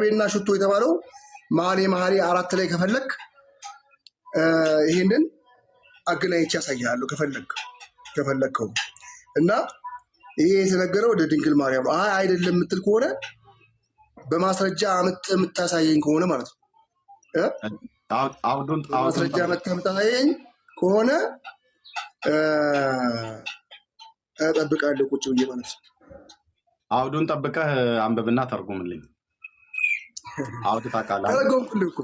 ከርቤና ሽቶ የተባለው መኃልየ አራት ላይ ከፈለክ ይሄንን አገናኝቼ ያሳያለሁ ከፈለከው እና ይሄ የተነገረው ወደ ድንግል ማርያም ነው። አይደለም የምትል ከሆነ በማስረጃ የምታሳየኝ ከሆነ ማለት ነው በማስረጃ የምታሳየኝ ከሆነ እጠብቃለሁ ቁጭ ብዬ ማለት ነው። አውዱን ጠብቀህ አንብብና ተርጉምልኝ። አውድ ታውቃለህ? ተረጎምኩልህ እኮ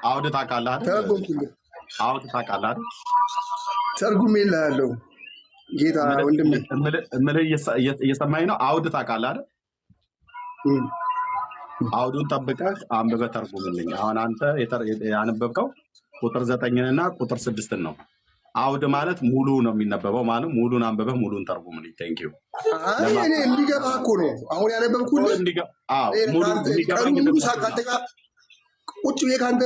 አውድ ታውቃለህ አይደል? ተረጎምኩልህ። አውድ ታውቃለህ አይደል? ተርጉሜልሃለሁ ጌታ ወንድሜ። እምልህ እየሰማኝ ነው። አውድ ታውቃለህ አይደል? አውዱን ጠብቀህ አንብበህ ተርጉምልኝ። አሁን አንተ ያነበብከው ቁጥር 9 ቁጥር 6 ነው። አውድ ማለት ሙሉ ነው የሚነበበው ማለት ሙሉን አንብበህ ሙሉን ተርጉምልኝ። ቴንክ ዩ። እኔ እንዲገባህ እኮ ነው አሁን ያነበብኩልህ። ቁጭ ብዬ ከአንተ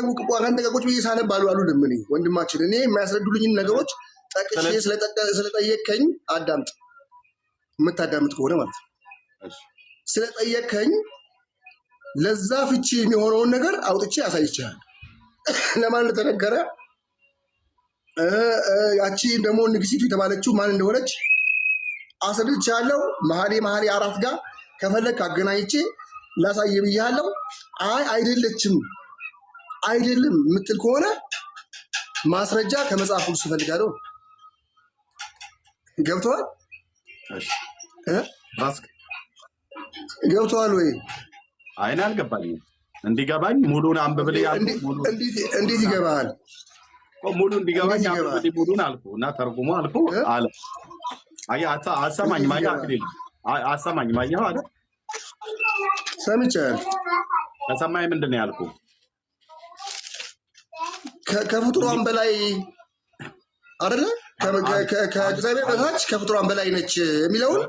ጋር ቁጭ ብዬ ሳነብ አሉልም። እኔ ወንድማችን እኔ የሚያስረዱልኝን ነገሮች ጠቅሼ ስለጠየቅከኝ አዳምጥ፣ የምታዳምጥ ከሆነ ማለት ነው። ስለጠየቅከኝ ለዛ ፍቺ የሚሆነውን ነገር አውጥቼ አሳይቻለሁ። ለማን እንደተነገረ ያቺ ደግሞ ንግስቲቱ የተባለችው ማን እንደሆነች አስረድቻለሁ። መኃልየ አራት ጋር ከፈለክ አገናኝቼ ላሳይ ብያለሁ። አይደለችም አይደለም የምትል ከሆነ ማስረጃ ከመጽሐፍ ቅዱስ እፈልጋለሁ። ገብቶሃል? ገብቶሃል ወይ? አይን አልገባኝም። እንዲገባኝ ሙሉን አንብብልኝ። እንዴት ይገባሃል? ሙሉ እንዲገባኝ አንብብልኝ ሙሉን አልኩ እና ተርጉሞ አልኩ አለ። አሰማኝም። አሰማኝም። አየኸው አይደል? ሰምቻለሁ። ከሰማኝ ምንድን ነው ያልኩህ? ከፍጡራን በላይ አይደለ? ከእግዚአብሔር በታች ከፍጡራን በላይ ነች የሚለውን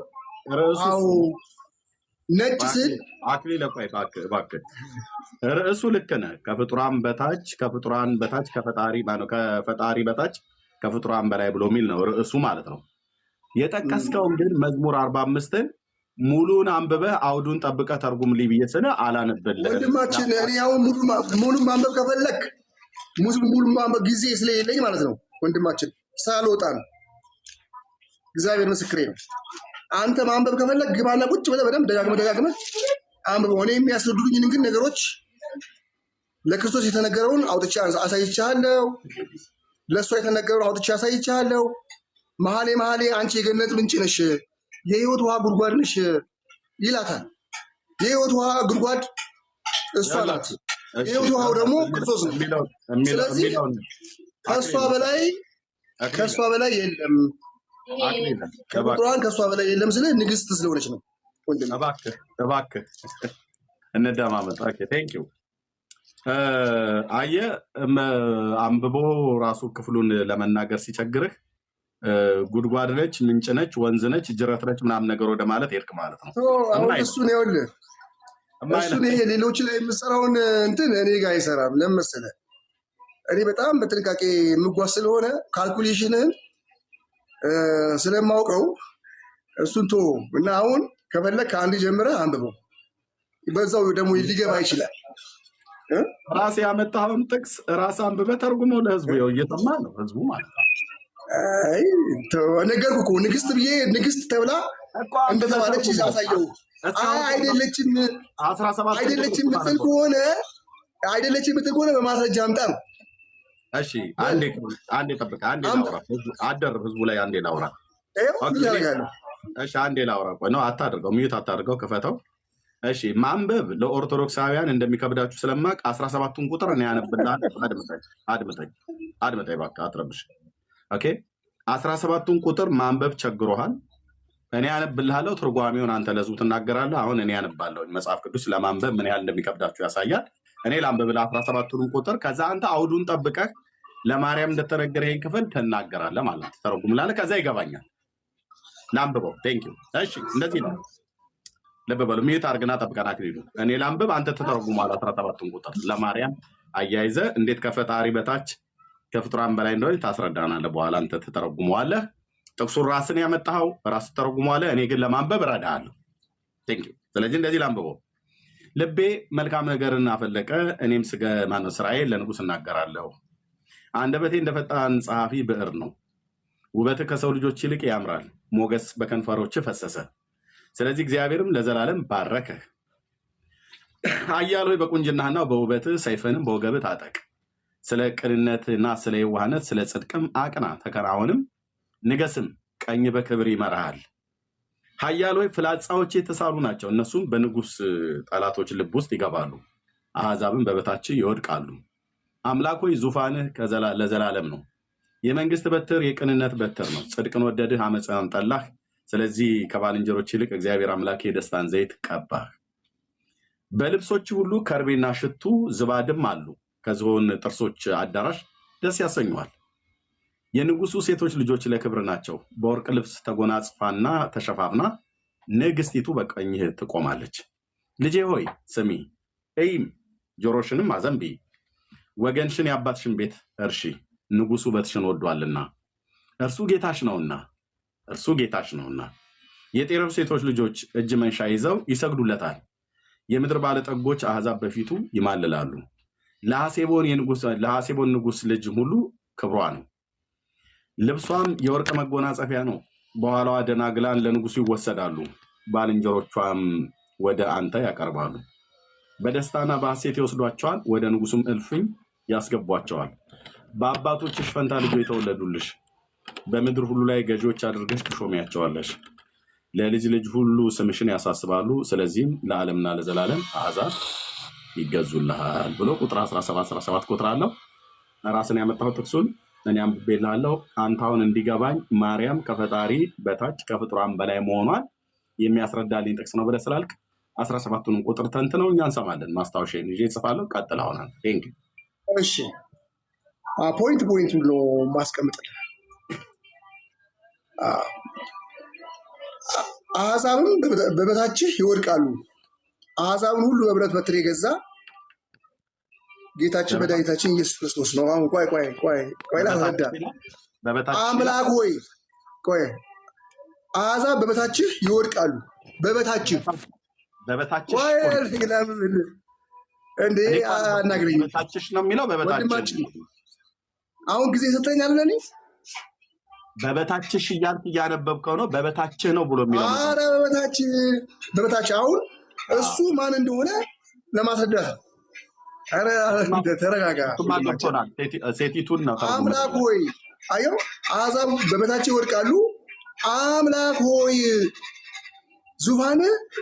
አዎ፣ ነጭ ስል አክሊለ ቆይ እባክህ ርዕሱ ልክ ነህ። ከፍጡራን በታች ከፈጣሪ በታች ከፍጡራን በላይ ብሎ የሚል ነው ርዕሱ ማለት ነው። የጠቀስከውን ግን መዝሙር 45ን ሙሉን አንብበህ አውዱን ጠብቀህ ተርጉምልኝ ብዬ ስለ አላነበልህም ወንድማችን። እኔ አሁን ሙሉ ማንበብ ከፈለክ ሙሉ ማንበብ ጊዜ ስለሌለኝ ማለት ነው ወንድማችን፣ ሳልወጣ ነው። እግዚአብሔር ምስክሬ ነው። አንተ ማንበብ ከፈለክ ግባና ቁጭ ብለህ በደንብ ደጋግመህ አንብበው። እኔ የሚያስረዱልኝን ግን ነገሮች ለክርስቶስ የተነገረውን አውጥቼ አሳይቻለሁ። ለእሷ የተነገረውን አውጥቼ አሳይቻለሁ። መኃልየ አንቺ የገነት ምንጭ ነሽ፣ የህይወት ውሃ ጉድጓድ ነሽ ይላታል። የህይወት ውሃ ጉድጓድ እሷ ናት። የህይወት ውሃው ደግሞ ክርስቶስ ነው። ስለዚህ ከእሷ በላይ የለም። ከፍጡራን ከእሷ በላይ የለም ስለ ንግስት ስለሆነች ነው። እባክህ እንደማመጥ። ቴንክ ዩ። አየህ አንብቦ ራሱ ክፍሉን ለመናገር ሲቸግርህ ጉድጓድ ነች፣ ምንጭ ነች፣ ወንዝ ነች፣ ጅረት ነች ምናምን ነገር ወደ ማለት ሄድክ ማለት ነው። አሁን እሱን ይኸውልህ እሱን ይሄ ሌሎች ላይ የምሰራውን እንትን እኔ ጋር አይሰራም። ለምን መሰለህ? እኔ በጣም በጥንቃቄ የምጓዝ ስለሆነ ካልኩሌሽንን ስለማውቀው እሱን ቶ እና አሁን ከፈለክ ከአንድ ጀምረህ አንብበው፣ በዛው ደግሞ ሊገባ ይችላል። ራስ ያመጣኸውን ጥቅስ ራስ አንብበህ ተርጉመው ለህዝቡ ይኸው እየሰማ ነው ህዝቡ ማለት ነው። ነገርኩህ እኮ ንግስት ተብላ እንደተባለች አሳየው። አይደለችም የምትል ከሆነ በማስረጃ አምጣ ነው። እሺ አንዴ ጠብቅ፣ አንዴ ላውራ። ህዝቡ ላይ አንዴ ላውራ። እሺ አንዴ ላውራ። ቆይ ነው አታድርገው፣ ሚዩት አታድርገው፣ ክፈተው። እሺ ማንበብ ለኦርቶዶክሳውያን እንደሚከብዳችሁ ስለማቅ 17ቱን ቁጥር እኔ ያነብልሃለሁ። አድምጠኝ እባክህ አትረብሽ። ኦኬ 17ቱን ቁጥር ማንበብ ቸግሮሃል። እኔ ያነብልሃለሁ፣ ትርጓሜውን አንተ ለህዝቡ ትናገራለህ። አሁን እኔ ያነባለሁ። መጽሐፍ ቅዱስ ለማንበብ ምን ያህል እንደሚከብዳችሁ ያሳያል። እኔ ላንብብልህ 17ቱን ቁጥር፣ ከዛ አንተ አውዱን ጠብቀህ ለማርያም እንደተነገረ ይሄን ክፍል ትናገራለህ ማለት ተረጉምላለህ። ከዛ ይገባኛል። ላንብበው። ቴንክ ዩ። እሺ እንደዚህ ነው። ልብ በሉ። ሚዩት አድርግና ጠብቀና አክሊሉ። እኔ ላንብብ፣ አንተ ትተረጉማለህ 17ቱን ቁጥር ለማርያም አያይዘህ እንዴት ከፈጣሪ በታች ከፍጡራን በላይ እንደሆነ ታስረዳናለህ። በኋላ አንተ ትተረጉመዋለህ። ጥቅሱን ራስን ያመጣኸው ራስ ተረጉመዋለህ። እኔ ግን ለማንበብ እረዳሃለሁ። ቴንክ ዩ። ስለዚህ እንደዚህ ላንብበው። ልቤ መልካም ነገርን አፈለቀ፣ እኔም ስራዬ ለንጉሥ እናገራለሁ። አንደበቴ እንደ ፈጣን ጸሐፊ ብዕር ነው። ውበትህ ከሰው ልጆች ይልቅ ያምራል፣ ሞገስ በከንፈሮች ፈሰሰ። ስለዚህ እግዚአብሔርም ለዘላለም ባረከህ። ኃያል ሆይ በቁንጅናህና በውበትህ ሰይፍንም በወገብህ ታጠቅ። ስለ ቅንነትና ስለ የዋህነት ስለ ጽድቅም አቅና፣ ተከናወንም፣ ንገስም፣ ቀኝ በክብር ይመራሃል። ኃያል ሆይ ፍላጻዎች የተሳሉ ናቸው፣ እነሱም በንጉሥ ጠላቶች ልብ ውስጥ ይገባሉ፣ አሕዛብም በበታችህ ይወድቃሉ። አምላክ ሆይ ዙፋንህ ለዘላለም ነው። የመንግስት በትር የቅንነት በትር ነው። ጽድቅን ወደድህ፣ አመፅን ጠላህ። ስለዚህ ከባልንጀሮች ይልቅ እግዚአብሔር አምላክ የደስታን ዘይት ቀባህ። በልብሶች ሁሉ ከርቤና ሽቱ ዝባድም አሉ፣ ከዝሆን ጥርሶች አዳራሽ ደስ ያሰኘዋል። የንጉሱ ሴቶች ልጆች ለክብር ናቸው። በወርቅ ልብስ ተጎናጽፋና ተሸፋፍና ንግስቲቱ በቀኝህ ትቆማለች። ልጄ ሆይ ስሚ፣ እይም፣ ጆሮሽንም አዘንቢ። ወገንሽን የአባትሽን ቤት እርሺ፣ ንጉሱ ውበትሽን ወዷልና፣ እርሱ ጌታሽ ነውና። የጤሮስ ሴቶች ልጆች እጅ መንሻ ይዘው ይሰግዱለታል። የምድር ባለጠጎች አሕዛብ በፊቱ ይማልላሉ። ለሐሴቦን ንጉስ ልጅ ሁሉ ክብሯ ነው። ልብሷም የወርቅ መጎናጸፊያ ነው። በኋላዋ ደናግላን ለንጉሱ ይወሰዳሉ፣ ባልንጀሮቿም ወደ አንተ ያቀርባሉ። በደስታና በሐሴት ይወስዷቸዋል፣ ወደ ንጉሱም እልፍኝ ያስገቧቸዋል። በአባቶችሽ ፈንታ ልጆች የተወለዱልሽ፣ በምድር ሁሉ ላይ ገዢዎች አድርገሽ ትሾሚያቸዋለሽ። ለልጅ ልጅ ሁሉ ስምሽን ያሳስባሉ። ስለዚህም ለዓለምና ለዘላለም አሕዛብ ይገዙልሃል ብሎ ቁጥር 17 ቁጥር አለው። ራስን ያመጣው ጥቅሱን እኔ አንብቤልሃለሁ። አንተ አሁን እንዲገባኝ ማርያም ከፈጣሪ በታች ከፍጡራን በላይ መሆኗን የሚያስረዳልኝ ጥቅስ ነው ብለህ ስላልክ 17ቱንም ቁጥር ተንትነው እኛ እንሰማለን። ማስታወሻዬን ይዤ እጽፋለሁ። ቀጥል። አሁን ቴንክ እሺ፣ ፖይንት ብሎ ማስቀምጥልህ አሕዛብም በበታችህ ይወድቃሉ። አሕዛብን ሁሉ በብረት በትር የገዛ ጌታችን መድኃኒታችን ኢየሱስ ክርስቶስ ነው። አሁን ቆይ ላስረዳ። አምላክ ሆይ ቆይ፣ አሕዛብ በበታችህ ይወድቃሉ። በበታችህ እንዴ አናግረኝ። በበታችሽ ነው የሚለው። በበታችሽ አሁን ጊዜ ሰጠኛል ለኔ በበታችሽ እያልክ እያነበብከው ነው። በበታችህ ነው ብሎ የሚለው። ኧረ በበታች አሁን እሱ ማን እንደሆነ ለማስረዳት። ኧረ ተረጋጋ። ሴቲቱን ነው። አምላክ ሆይ አየው፣ አሕዛብ በበታች ይወድቃሉ። አምላክ ሆይ ዙፋን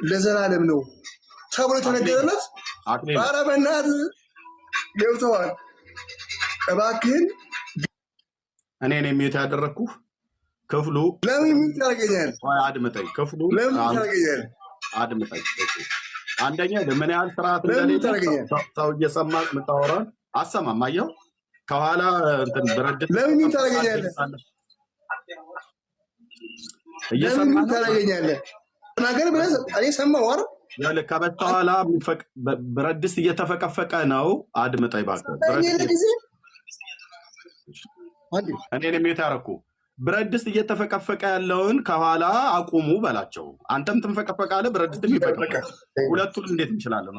ለዘላለም ነው ተብሎ የተነገረለት። ኧረ በእናትህ ገብተዋል። እባክህን እኔን የሚዩት ያደረግኩህ ክፍሉ ለምን የሚዩት ያደርገኛል? አድምጠኝ። ክፍሉ ለምን ያደርገኛል? አድምጠኝ። አንደኛ ምን ያህል ስርዓት እንደሌለ ሰው እየሰማ የምታወራውን አሰማም። አየው ከኋላ እንትን ብረድ ለምን የሚዩት ያደርገኛል? ለምን ታደርገኛል? ነገር ብለህ እኔ ሰማሁ አይደል? ያለ ከበስተኋላ ብረት ድስት እየተፈቀፈቀ ነው። አድምጠኝ እባክህ። እኔን የሚዩት ያደረኩ ብረት ድስት እየተፈቀፈቀ ያለውን ከኋላ አቁሙ በላቸው። አንተም ትንፈቀፈቃለህ፣ ብረት ድስት ይፈቀፈቃ። ሁለቱን እንዴት እንችላለን?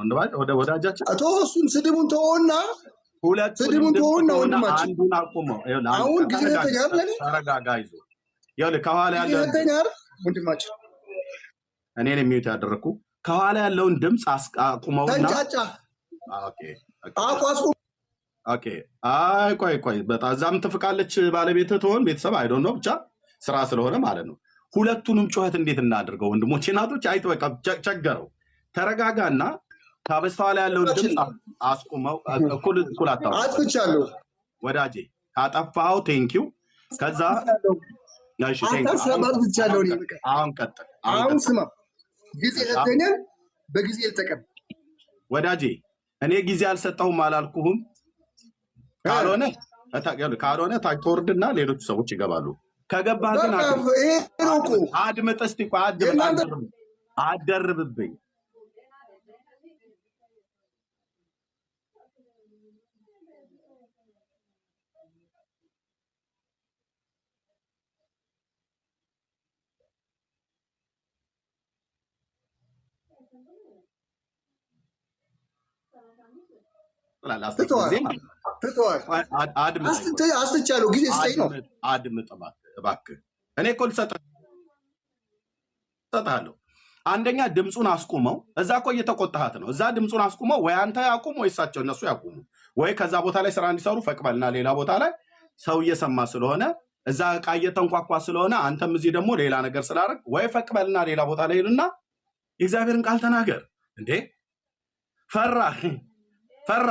ወዳጃችን እሱን ስድቡን ተወውና ወንድማችን አንዱን አቁመው። አሁን ጊዜ ተኛር ለኔ ተረጋጋ። ይኸውልህ ከኋላ ያለው ተኛር ወንድማችን እኔን የሚዩት ያደረኩ ከኋላ ያለውን ድምፅ አቁመውና ተንጫጫ። ኦኬ አይ ቆይ በጣም እዛም ትፍቃለች ባለቤትህ ትሆን ቤተሰብ አይዶን ነው ብቻ ስራ ስለሆነ ማለት ነው። ሁለቱንም ጩኸት እንዴት እናድርገው ወንድሞቼ እናቶች? አይቶ በቃ ቸገረው። ተረጋጋና ከበስተኋላ ያለውን ድምፅ አስቁመው። እኩል አጥፍቻለሁ ወዳጄ፣ ካጠፋኸው ቴንኪው። ከዛ አሁን ቀጥል። አሁን ስማ፣ ጊዜ ሰተኛል፣ በጊዜ ልጠቀም ወዳጄ። እኔ ጊዜ አልሰጠሁም አላልኩህም? ካልሆነ ታች ተወርድና ሌሎች ሰዎች ይገባሉ። ከገባህ ግን አድምጥ እስቲ። አደርብብኝ። አስትቻለሁ ጊዜ ስጠኝ ነው። አድምጥ እባክህ። እኔ እኮ ልሰጥሃለሁ። አንደኛ ድምፁን አስቁመው። እዛ እኮ እየተቆጣሃት ነው። እዛ ድምፁን አስቁመው። ወይ አንተ ያቁም ወይ እሳቸው እነሱ ያቁሙ። ወይ ከዛ ቦታ ላይ ስራ እንዲሰሩ ፈቅበልና ሌላ ቦታ ላይ ሰው እየሰማ ስለሆነ እዛ ዕቃ እየተንኳኳ ስለሆነ አንተም እዚህ ደግሞ ሌላ ነገር ስላደረግ ወይ ፈቅበልና ሌላ ቦታ ላይ ሄዱና የእግዚአብሔርን ቃል ተናገር። እንዴ ፈራ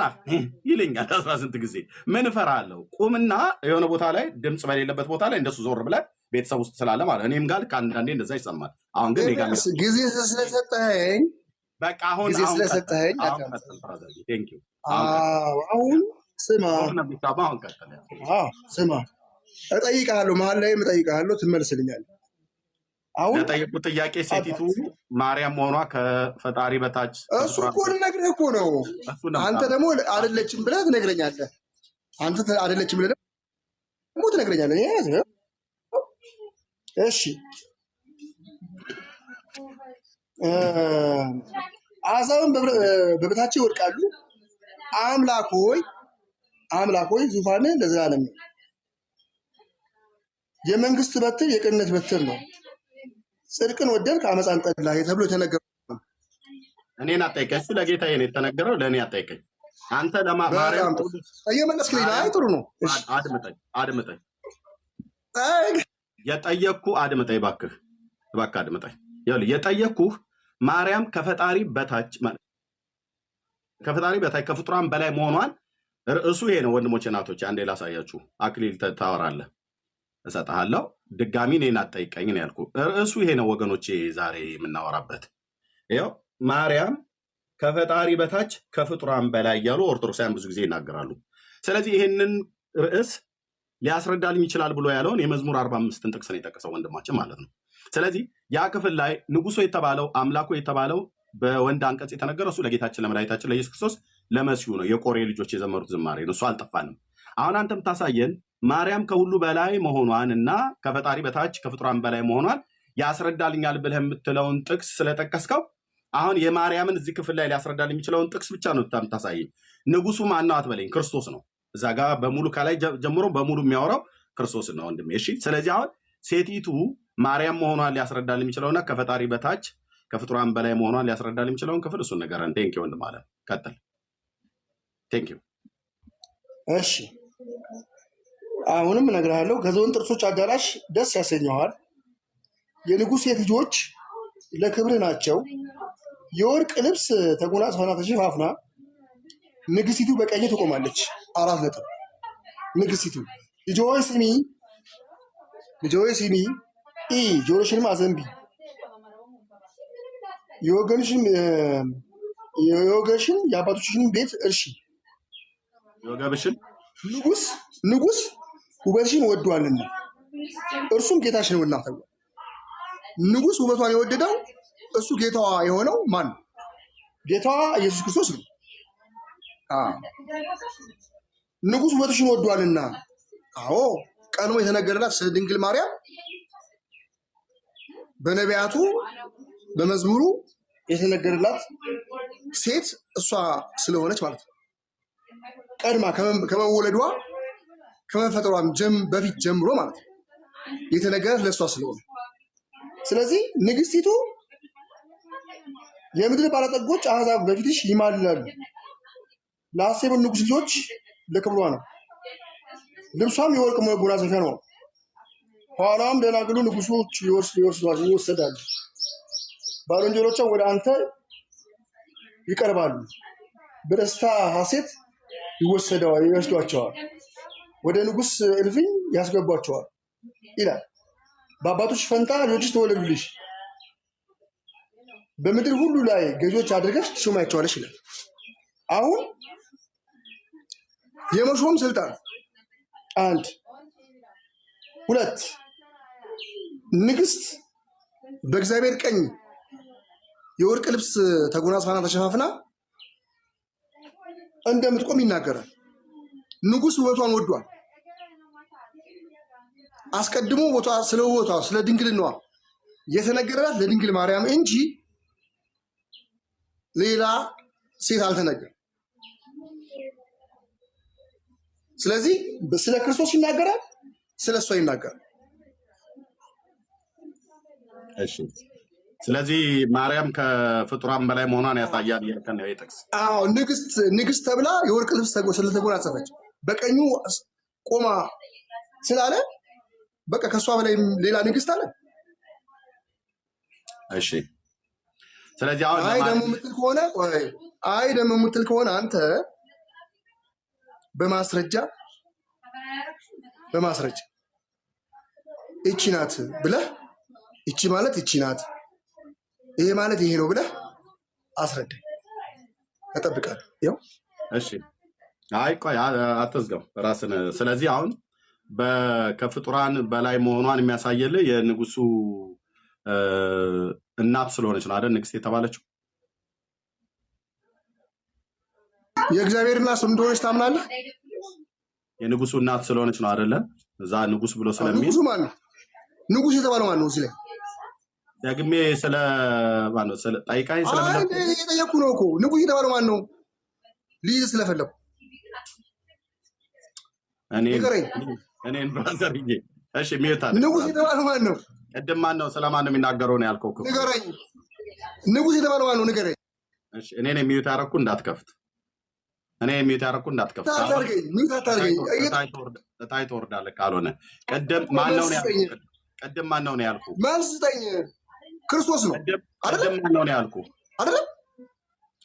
ይለኛል 18 ጊዜ። ምን እፈራለሁ? ቁምና የሆነ ቦታ ላይ ድምፅ በሌለበት ቦታ ላይ እንደሱ ዞር ብለህ ቤተሰብ ውስጥ ስላለ ማለት እኔም ጋር ከአንዳንዴ እንደዛ ይሰማል። አሁን ግን ጊዜ ስለሰጠኸኝ በቃ አሁን ስለሰጠኸኝ አሁን ስማ እጠይቅሃለሁ፣ መሀል ላይም እጠይቅሃለሁ፣ ትመልስልኛለህ። አሁን የጠየቁት ጥያቄ ሴቲቱ ማርያም መሆኗ ከፈጣሪ በታች እሱ እኮ ልነግርህ እኮ ነው። አንተ ደግሞ አይደለችም ብለህ ትነግረኛለህ። አንተ አይደለችም ብለህ ደግሞ ትነግረኛለህ። እሺ አሕዛብም በበታቸው ይወድቃሉ። አምላክ ሆይ ዙፋንህ ለዘላለም ነው። የመንግስት በትር የቅንነት በትር ነው። ጽድቅን ወደድክ አመፃን ጠላህ ተብሎ የተነገረው እኔን አጠይቀኝ። እሱ ለጌታዬ ነው የተነገረው፣ ለእኔ አጠይቀኝ። አንተ ለማርያም እየመለስክልኝ ነው። አይ ጥሩ ነው። አድምጠኝ የጠየቅኩ አድምጠኝ፣ እባክህ አድምጠኝ። የጠየቅኩህ ማርያም ከፈጣሪ በታች ከፍጡራን በላይ መሆኗን ርዕሱ ይሄ ነው። ወንድሞቼ እናቶቼ፣ አንዴ ላሳያችሁ። አክሊል ታወራለህ፣ እሰጥሃለሁ። ድጋሚ እኔን አትጠይቀኝ ነው ያልኩህ። ርዕሱ ይሄ ነው ወገኖቼ፣ ዛሬ የምናወራበት ይኸው ማርያም ከፈጣሪ በታች ከፍጡራን በላይ እያሉ ኦርቶዶክሳውያን ብዙ ጊዜ ይናገራሉ። ስለዚህ ይሄንን ርዕስ ሊያስረዳልኝ ይችላል ብሎ ያለውን የመዝሙር 45ን ጥቅስ ነው የጠቀሰው ወንድማችን ማለት ነው። ስለዚህ ያ ክፍል ላይ ንጉሶ የተባለው አምላኩ የተባለው በወንድ አንቀጽ የተነገረው እሱ ለጌታችን ለመድኃኒታችን ለኢየሱስ ክርስቶስ ለመሲሁ ነው። የቆሬ ልጆች የዘመሩት ዝማሬ ነው። እሱ አልጠፋንም። አሁን አንተ የምታሳየን ማርያም ከሁሉ በላይ መሆኗን እና ከፈጣሪ በታች ከፍጡራን በላይ መሆኗን ያስረዳልኛል ብለህ የምትለውን ጥቅስ ስለጠቀስከው አሁን የማርያምን እዚህ ክፍል ላይ ሊያስረዳል የሚችለውን ጥቅስ ብቻ ነው የምታሳየኝ። ንጉሱ ማነው አትበለኝ፣ ክርስቶስ ነው። እዛ ጋር በሙሉ ከላይ ጀምሮ በሙሉ የሚያወራው ክርስቶስ ነው ወንድሜ። እሺ፣ ስለዚህ አሁን ሴቲቱ ማርያም መሆኗን ሊያስረዳል የሚችለውና ከፈጣሪ በታች ከፍጡራን በላይ መሆኗን ሊያስረዳል የሚችለውን ክፍል እሱን ነገረን። ቴንክ ዩ ወንድም አለ። ቀጥል። ቴንክ ዩ። እሺ፣ አሁንም እነግርሃለሁ። ከዝሆን ጥርሶች አዳራሽ ደስ ያሰኘዋል። የንጉሥ ሴት ልጆች ለክብር ናቸው። የወርቅ ልብስ ተጎናጽፋና ተሸፋፍና ንግስቲቱ በቀኝ ትቆማለች። 4 ነጥብ። ንግስቲቱ ልጆች ስሚ፣ ጆሮሽንም አዘንቢ፣ የወገብሽን የአባቶችሽን ቤት እርሺ። የወገብሽን ንጉስ ውበትሽን ወዷልና እርሱም ጌታሽ ነውና ተብሏል። ንጉስ ውበቷን የወደደው እሱ ጌታዋ የሆነው ማን ነው? ጌታዋ ኢየሱስ ክርስቶስ ነው። ንጉስ ውበትሽን ወዷልና። አዎ፣ ቀድሞ የተነገረላት ስለ ድንግል ማርያም በነቢያቱ በመዝሙሩ የተነገረላት ሴት እሷ ስለሆነች ማለት ነው። ቀድማ ከመወለዷ ከመፈጠሯም በፊት ጀምሮ ማለት ነው የተነገረት ለእሷ ስለሆነ፣ ስለዚህ ንግስቲቱ የምድር ባለጠጎች አሕዛብ በፊትሽ ይማልላሉ። ለአሴብ ንጉስ ልጆች ለክብሯ ነው። ልብሷም የወርቅ መጎናጸፊያ ነው። ኋላም ደናግሉ ንጉሶች ይወሰዳሉ። ባልንጀሮቿም ወደ አንተ ይቀርባሉ። በደስታ ሐሴት ይወስዷቸዋል። ወደ ንጉስ እልፍኝ ያስገቧቸዋል ይላል። በአባቶች ፈንታ ልጆች ተወለዱልሽ፣ በምድር ሁሉ ላይ ገዦች አድርገሽ ትሾማቸዋለሽ ይላል። አሁን የመሾም ስልጣን 1 2 ንግስት በእግዚአብሔር ቀኝ የወርቅ ልብስ ተጎናጽፋና ተሸፋፍና እንደምትቆም ይናገራል። ንጉስ ውበቷን ወዷል። አስቀድሞ ስለ ውበቷ ስለ ድንግልናዋ የተነገረላት ለድንግል ማርያም እንጂ ሌላ ሴት አልተነገረም። ስለዚህ ስለ ክርስቶስ ይናገራል፣ ስለ እሷ ይናገራል። እሺ ስለዚህ ማርያም ከፍጡራን በላይ መሆኗን ያሳያል ይልከን ነው የጥቅስ። አዎ ንግስት ተብላ የወርቅ ልብስ ስለተጎናጸፈች በቀኙ ቆማ ስላለ በቃ ከሷ በላይ ሌላ ንግስት አለ? እሺ ስለዚህ አሁን አይ ደግሞ የምትል ከሆነ አንተ በማስረጃ እቺ ናት ብለህ እቺ ማለት እቺ ናት ይሄ ማለት ይሄ ነው ብለህ አስረዳኝ፣ እጠብቃለሁ። ያው እሺ አይ ቆይ አትዝጋው ራስን። ስለዚህ አሁን ከፍጡራን በላይ መሆኗን የሚያሳየልህ የንጉሱ እናት ስለሆነች ነው አይደል? ንግስት የተባለችው የእግዚአብሔር እናት እንደሆነች ታምናለህ? የንጉሱ እናት ስለሆነች ነው አይደለ? እዛ ንጉስ ብሎ ስለሚል ንጉሱ ማን ነው? ንጉስ የተባለው ማን ነው? እዚህ ላይ ደግሜ ስለ ማን ነው ስለ ጠይቃኝ ስለምን እየጠየኩ ነው እኮ። ንጉስ የተባለው ማን ነው? ልይዝ ስለፈለኩ እኔን ብራዘርዬ። እሺ ሚውታል ንጉስ የተባለው ማን ነው? ቅድም ማን ነው ስለማን ነው የሚናገረው ነው ያልከው? ንገረኝ። ንጉስ የተባለው ማን ነው? ንገረኝ። እሺ እኔ ነኝ ሚውት ያደረኩ እንዳትከፍት። አታርገኝ። እታይ ትወርዳለህ ካልሆነ። ቅድም ማን ነው ነው ያልኩ? መልስ ስጠኝ። ክርስቶስ ነው ቅድም ማን ነው ያልኩ አይደለም?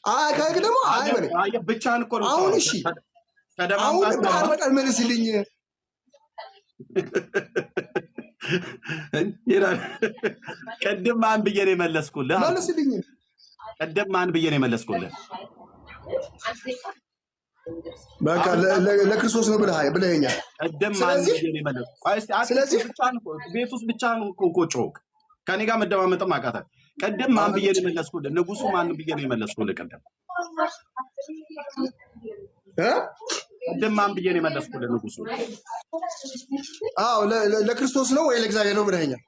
አይ ካይክ ደግሞ አይ በለኝ። ብቻህን እኮ ነው። አሁን እሺ አሁን በቃል መልስልኝ። ቅድም ማን ብዬ ነው የመለስኩልህ? መልስልኝ። ቅድም ማን ብዬ ነው የመለስኩልህ? በቃ ለክርስቶስ ነው ብለኸኛል። ቅድም ማን ብዬ ነው የመለስኩልህ? ስለዚህ ቤት ውስጥ ብቻህን እኮ ጮክ። ከኔ ጋር መደማመጥም አቃተህ። ቅድም ማን ብዬ ነው የመለስኩልህ? ንጉሱ ማን ብዬ ነው የመለስኩልህ? ቅድም ማን ብዬ ነው የመለስኩልህ? ንጉሱ። አዎ ለክርስቶስ ነው ወይ ለእግዚአብሔር ነው ብለኸኛል።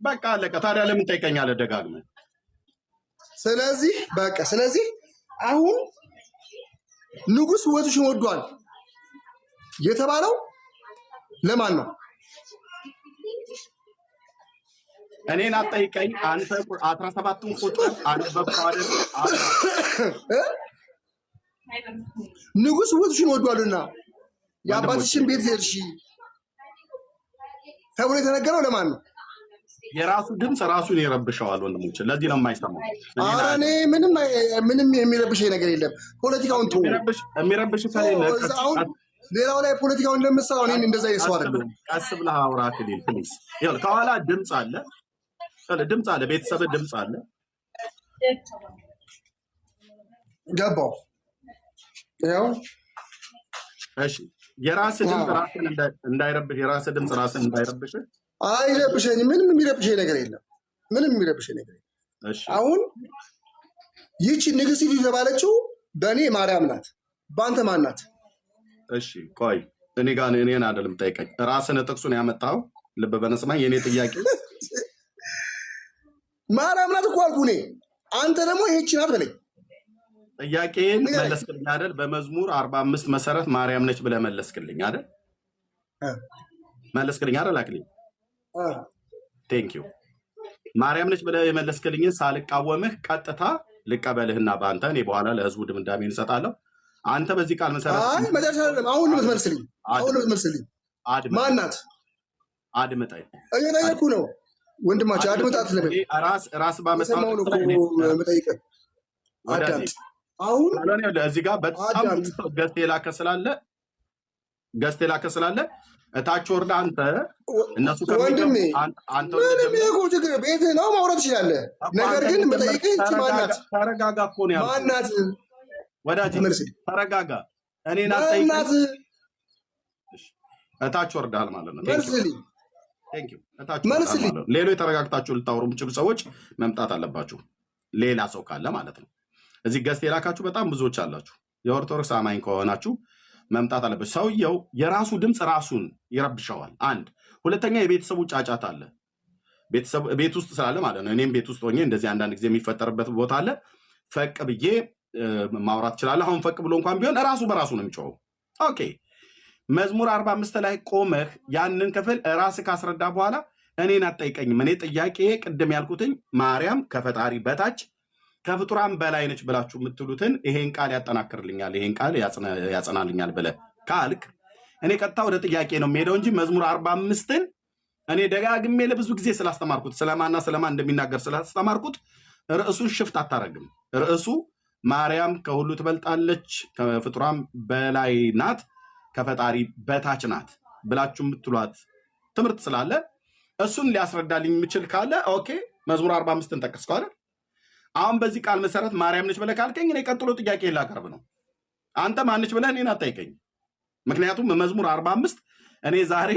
በቃ አለቀ። ታዲያ ለምን ጠይቀኛለህ ደጋግመህ? ስለዚህ አሁን ንጉስ ውበትሽን ወዷል የተባለው ለማን ነው? እኔን አትጠይቀኝ አንተ። 17ቱን ቁጥር አንበብከው አይደል? ንጉስ ውበትሽን ወዷልና የአባትሽን ቤት ሄድሽ ተብሎ የተነገረው ለማን ነው? የራሱ ድምፅ ራሱን ይረብሸዋል ወንድሞች። ለዚህ ነው የማይሰማው። ኧረ እኔ ምንም የሚረብሸኝ ነገር የለም። ፖለቲካውን ተው። የሚረብሽ ከሌለ ሌላው ላይ ፖለቲካውን ለምሳው እኔ እንደዛ ይሰው አይደለም። ቀስ ብለህ አውራ ክሊል ፕሊዝ። ይኸውልህ ከኋላ ድምፅ አለ፣ ቤተሰብ ድምፅ አለ። ገባው። ያው እሺ የራስህ ድምፅ ራስን እንዳይረብሽ አይረብሸኝ። ምንም የሚረብሸኝ ነገር የለም። አሁን ይህቺ ንግስቲቱ የተባለችው በእኔ ማርያም ናት፣ በአንተ ማን ናት? እሺ ቆይ እኔን አይደለም ጠይቀኝ። ራስን ጥቅሱን ያመጣው ልብ በነስማኝ። የኔ ጥያቄ ማርያም ናት እኮ አልኩህ እኔ። አንተ ደግሞ ይህቺ ናት በለኝ። ጥያቄን መለስክልኝ አይደል? በመዝሙር 45 መሰረት ማርያም ነች ብለህ መለስክልኝ አይደል? አክሊል ቴንክ ዩ። ማርያም ነች ብለህ የመለስክልኝን ሳልቃወምህ ቀጥታ ልቀበልህና በአንተ እኔ በኋላ ለህዝቡ ድምዳሜ እንሰጣለሁ። አንተ በዚህ ቃል መሰረት መጨረሻ አይደለም። አሁን ነው የምትመልስልኝ። ማን ናት? አድምጠኝ። እየጠየኩህ ነው ወንድማቸው። አድምጣት ለበል። ራስ ባመጣው ነው የምጠይቅህ። አሁን እዚህ ጋር በጣም ገዝት የላከ ስላለ እታች ወርዳ አንተ እነሱ ወንድሜ ችግር ቤትህ ነው ማውራት ትችላለህ። ነገር ግን የምጠይቅህ ማናት? ተረጋጋ እኮ ነው ያልኩህ። ማናት? ወዳጅ ተረጋጋ። እኔን አትጠይቅም። እታች ወርዳል ማለት ነው። መልስልኝ። ሌሎች ተረጋግታችሁ ልታወሩ የምችሉ ሰዎች መምጣት አለባችሁ። ሌላ ሰው ካለ ማለት ነው። እዚህ ገዝት የላካችሁ በጣም ብዙዎች አላችሁ። የኦርቶዶክስ አማኝ ከሆናችሁ መምጣት አለበት። ሰውየው የራሱ ድምፅ ራሱን ይረብሸዋል። አንድ ሁለተኛ የቤተሰቡ ጫጫት አለ። ቤት ውስጥ ስላለ ማለት ነው። እኔም ቤት ውስጥ ሆኜ እንደዚህ አንዳንድ ጊዜ የሚፈጠርበት ቦታ አለ። ፈቅ ብዬ ማውራት እችላለሁ። አሁን ፈቅ ብሎ እንኳን ቢሆን ራሱ በራሱ ነው የሚጮኸው። ኦኬ መዝሙር 45 ላይ ቆመህ ያንን ክፍል ራስህ ካስረዳ በኋላ እኔን አትጠይቀኝም። እኔ ጥያቄ ቅድም ያልኩትኝ ማርያም ከፈጣሪ በታች ከፍጡራን በላይ ነች ብላችሁ የምትሉትን ይሄን ቃል ያጠናክርልኛል፣ ይሄን ቃል ያጸናልኛል ብለህ ካልክ እኔ ቀጥታ ወደ ጥያቄ ነው የሚሄደው እንጂ መዝሙር 45ን እኔ ደጋግሜ ለብዙ ጊዜ ስላስተማርኩት ስለማና ስለማን እንደሚናገር ስላስተማርኩት ርዕሱን ሽፍት አታረግም። ርዕሱ ማርያም ከሁሉ ትበልጣለች፣ ከፍጡራን በላይ ናት፣ ከፈጣሪ በታች ናት ብላችሁ የምትሏት ትምህርት ስላለ እሱን ሊያስረዳልኝ የሚችል ካለ ኦኬ መዝሙር 45ን ጠቅስከው አይደል? አሁን በዚህ ቃል መሰረት ማርያም ነች ብለህ ካልከኝ እኔ ቀጥሎ ጥያቄ ላቀርብ ነው። አንተ ማነች ብለህ እኔን አትጠይቀኝ። ምክንያቱም መዝሙር 45 እኔ ዛሬ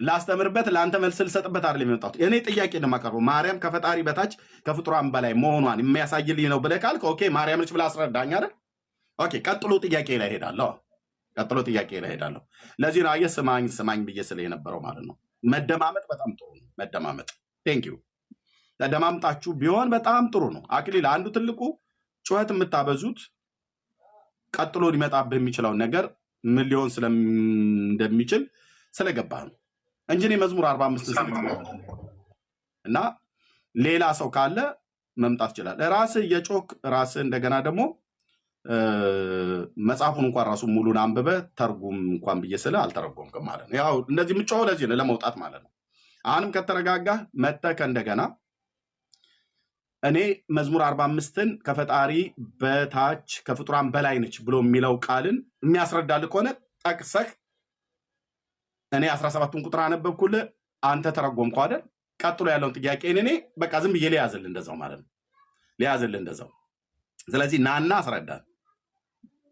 ላስተምርበት ለአንተ መልስ ልሰጥበት አይደለም የመጣሁት። እኔ ጥያቄ ነው የማቀርበው። ማርያም ከፈጣሪ በታች ከፍጡራን በላይ መሆኗን የሚያሳይልኝ ነው ብለህ ካልክ ኦኬ ማርያም ነች ብለህ አስረዳኝ አይደል? ኦኬ ቀጥሎ ጥያቄ ላይ ሄዳለሁ። ለዚህ ነው አየህ ስማኝ ብዬ ስለ የነበረው ማለት ነው። መደማመጥ በጣም ጥሩ ነው። መደማመጥ ቴንኪዩ። ተደማምጣችሁ ቢሆን በጣም ጥሩ ነው። አክሊል አንዱ ትልቁ ጩኸት የምታበዙት ቀጥሎ ሊመጣብህ የሚችለውን ነገር ምን ሊሆን እንደሚችል ስለገባህ ነው እንጂ እኔ መዝሙር 45 እና ሌላ ሰው ካለ መምጣት ይችላል። ራስህ የጮክ ራስህ እንደገና ደግሞ መጽሐፉን እንኳን ራሱ ሙሉን አንብበህ ተርጉም እንኳን ብዬ ስለ አልተረጎምክም ማለት ነው። ያው እንደዚህ የምጮኸው ለዚህ ነው ለመውጣት ማለት ነው። አሁንም ከተረጋጋህ መተህ እንደገና እኔ መዝሙር 45ን ከፈጣሪ በታች ከፍጡራን በላይ ነች ብሎ የሚለው ቃልን የሚያስረዳልህ ከሆነ ጠቅሰህ እኔ 17ቱን ቁጥር አነበብኩልህ፣ አንተ ተረጎምከው አይደል? ቀጥሎ ያለውን ጥያቄ እኔ በቃ ዝም ብዬ ሊያዝልህ እንደዛው ማለት ነው። ሊያዝልህ እንደዛው። ስለዚህ ናና አስረዳን።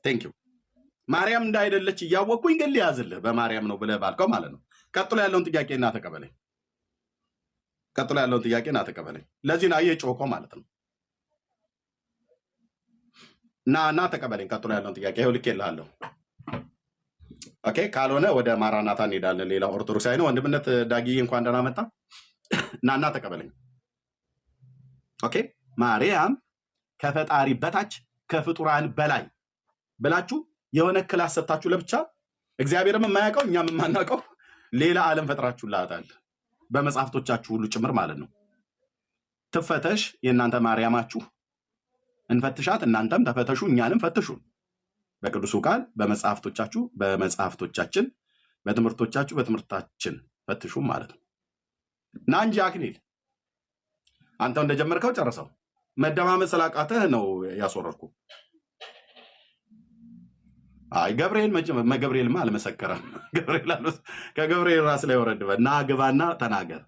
ቴንክ ዩ። ማርያም እንዳይደለች እያወቅኩኝ ግን ሊያዝልህ በማርያም ነው ብለህ ባልከው ማለት ነው። ቀጥሎ ያለውን ጥያቄ እና ተቀበለኝ። ለዚህ ነው የጮኸው ማለት ነው። እና ተቀበለኝ። ቀጥሎ ያለውን ጥያቄ ይኸው ልኬልሃለሁ። ኦኬ ካልሆነ ወደ ማራናታ እንሄዳለን። ሌላ ኦርቶዶክሳዊ ነው። ወንድምነት ዳጊዬ እንኳን ደህና መጣ። ናና ተቀበለኝ። ኦኬ ማርያም ከፈጣሪ በታች ከፍጡራን በላይ ብላችሁ የሆነ ክላስ ሰጣችሁ ለብቻ እግዚአብሔርም የማያውቀው እኛም የማናውቀው ሌላ ዓለም ፈጥራችሁላታል በመጽሐፍቶቻችሁ ሁሉ ጭምር ማለት ነው። ትፈተሽ የእናንተ ማርያማችሁ፣ እንፈትሻት፣ እናንተም ተፈተሹ፣ እኛንም ፈትሹ። በቅዱሱ ቃል በመጽሐፍቶቻችሁ በመጽሐፍቶቻችን፣ በትምህርቶቻችሁ በትምህርታችን ፈትሹ ማለት ነው። ና እንጂ አክሊል አንተው እንደጀመርከው ጨርሰው። መደማመጥ ስላቃተህ ነው ያስወረድኩ። አይ ገብርኤልማ አልመሰከረም። ከገብርኤል ራስ ላይ ወረድበ እና ግባና ተናገር።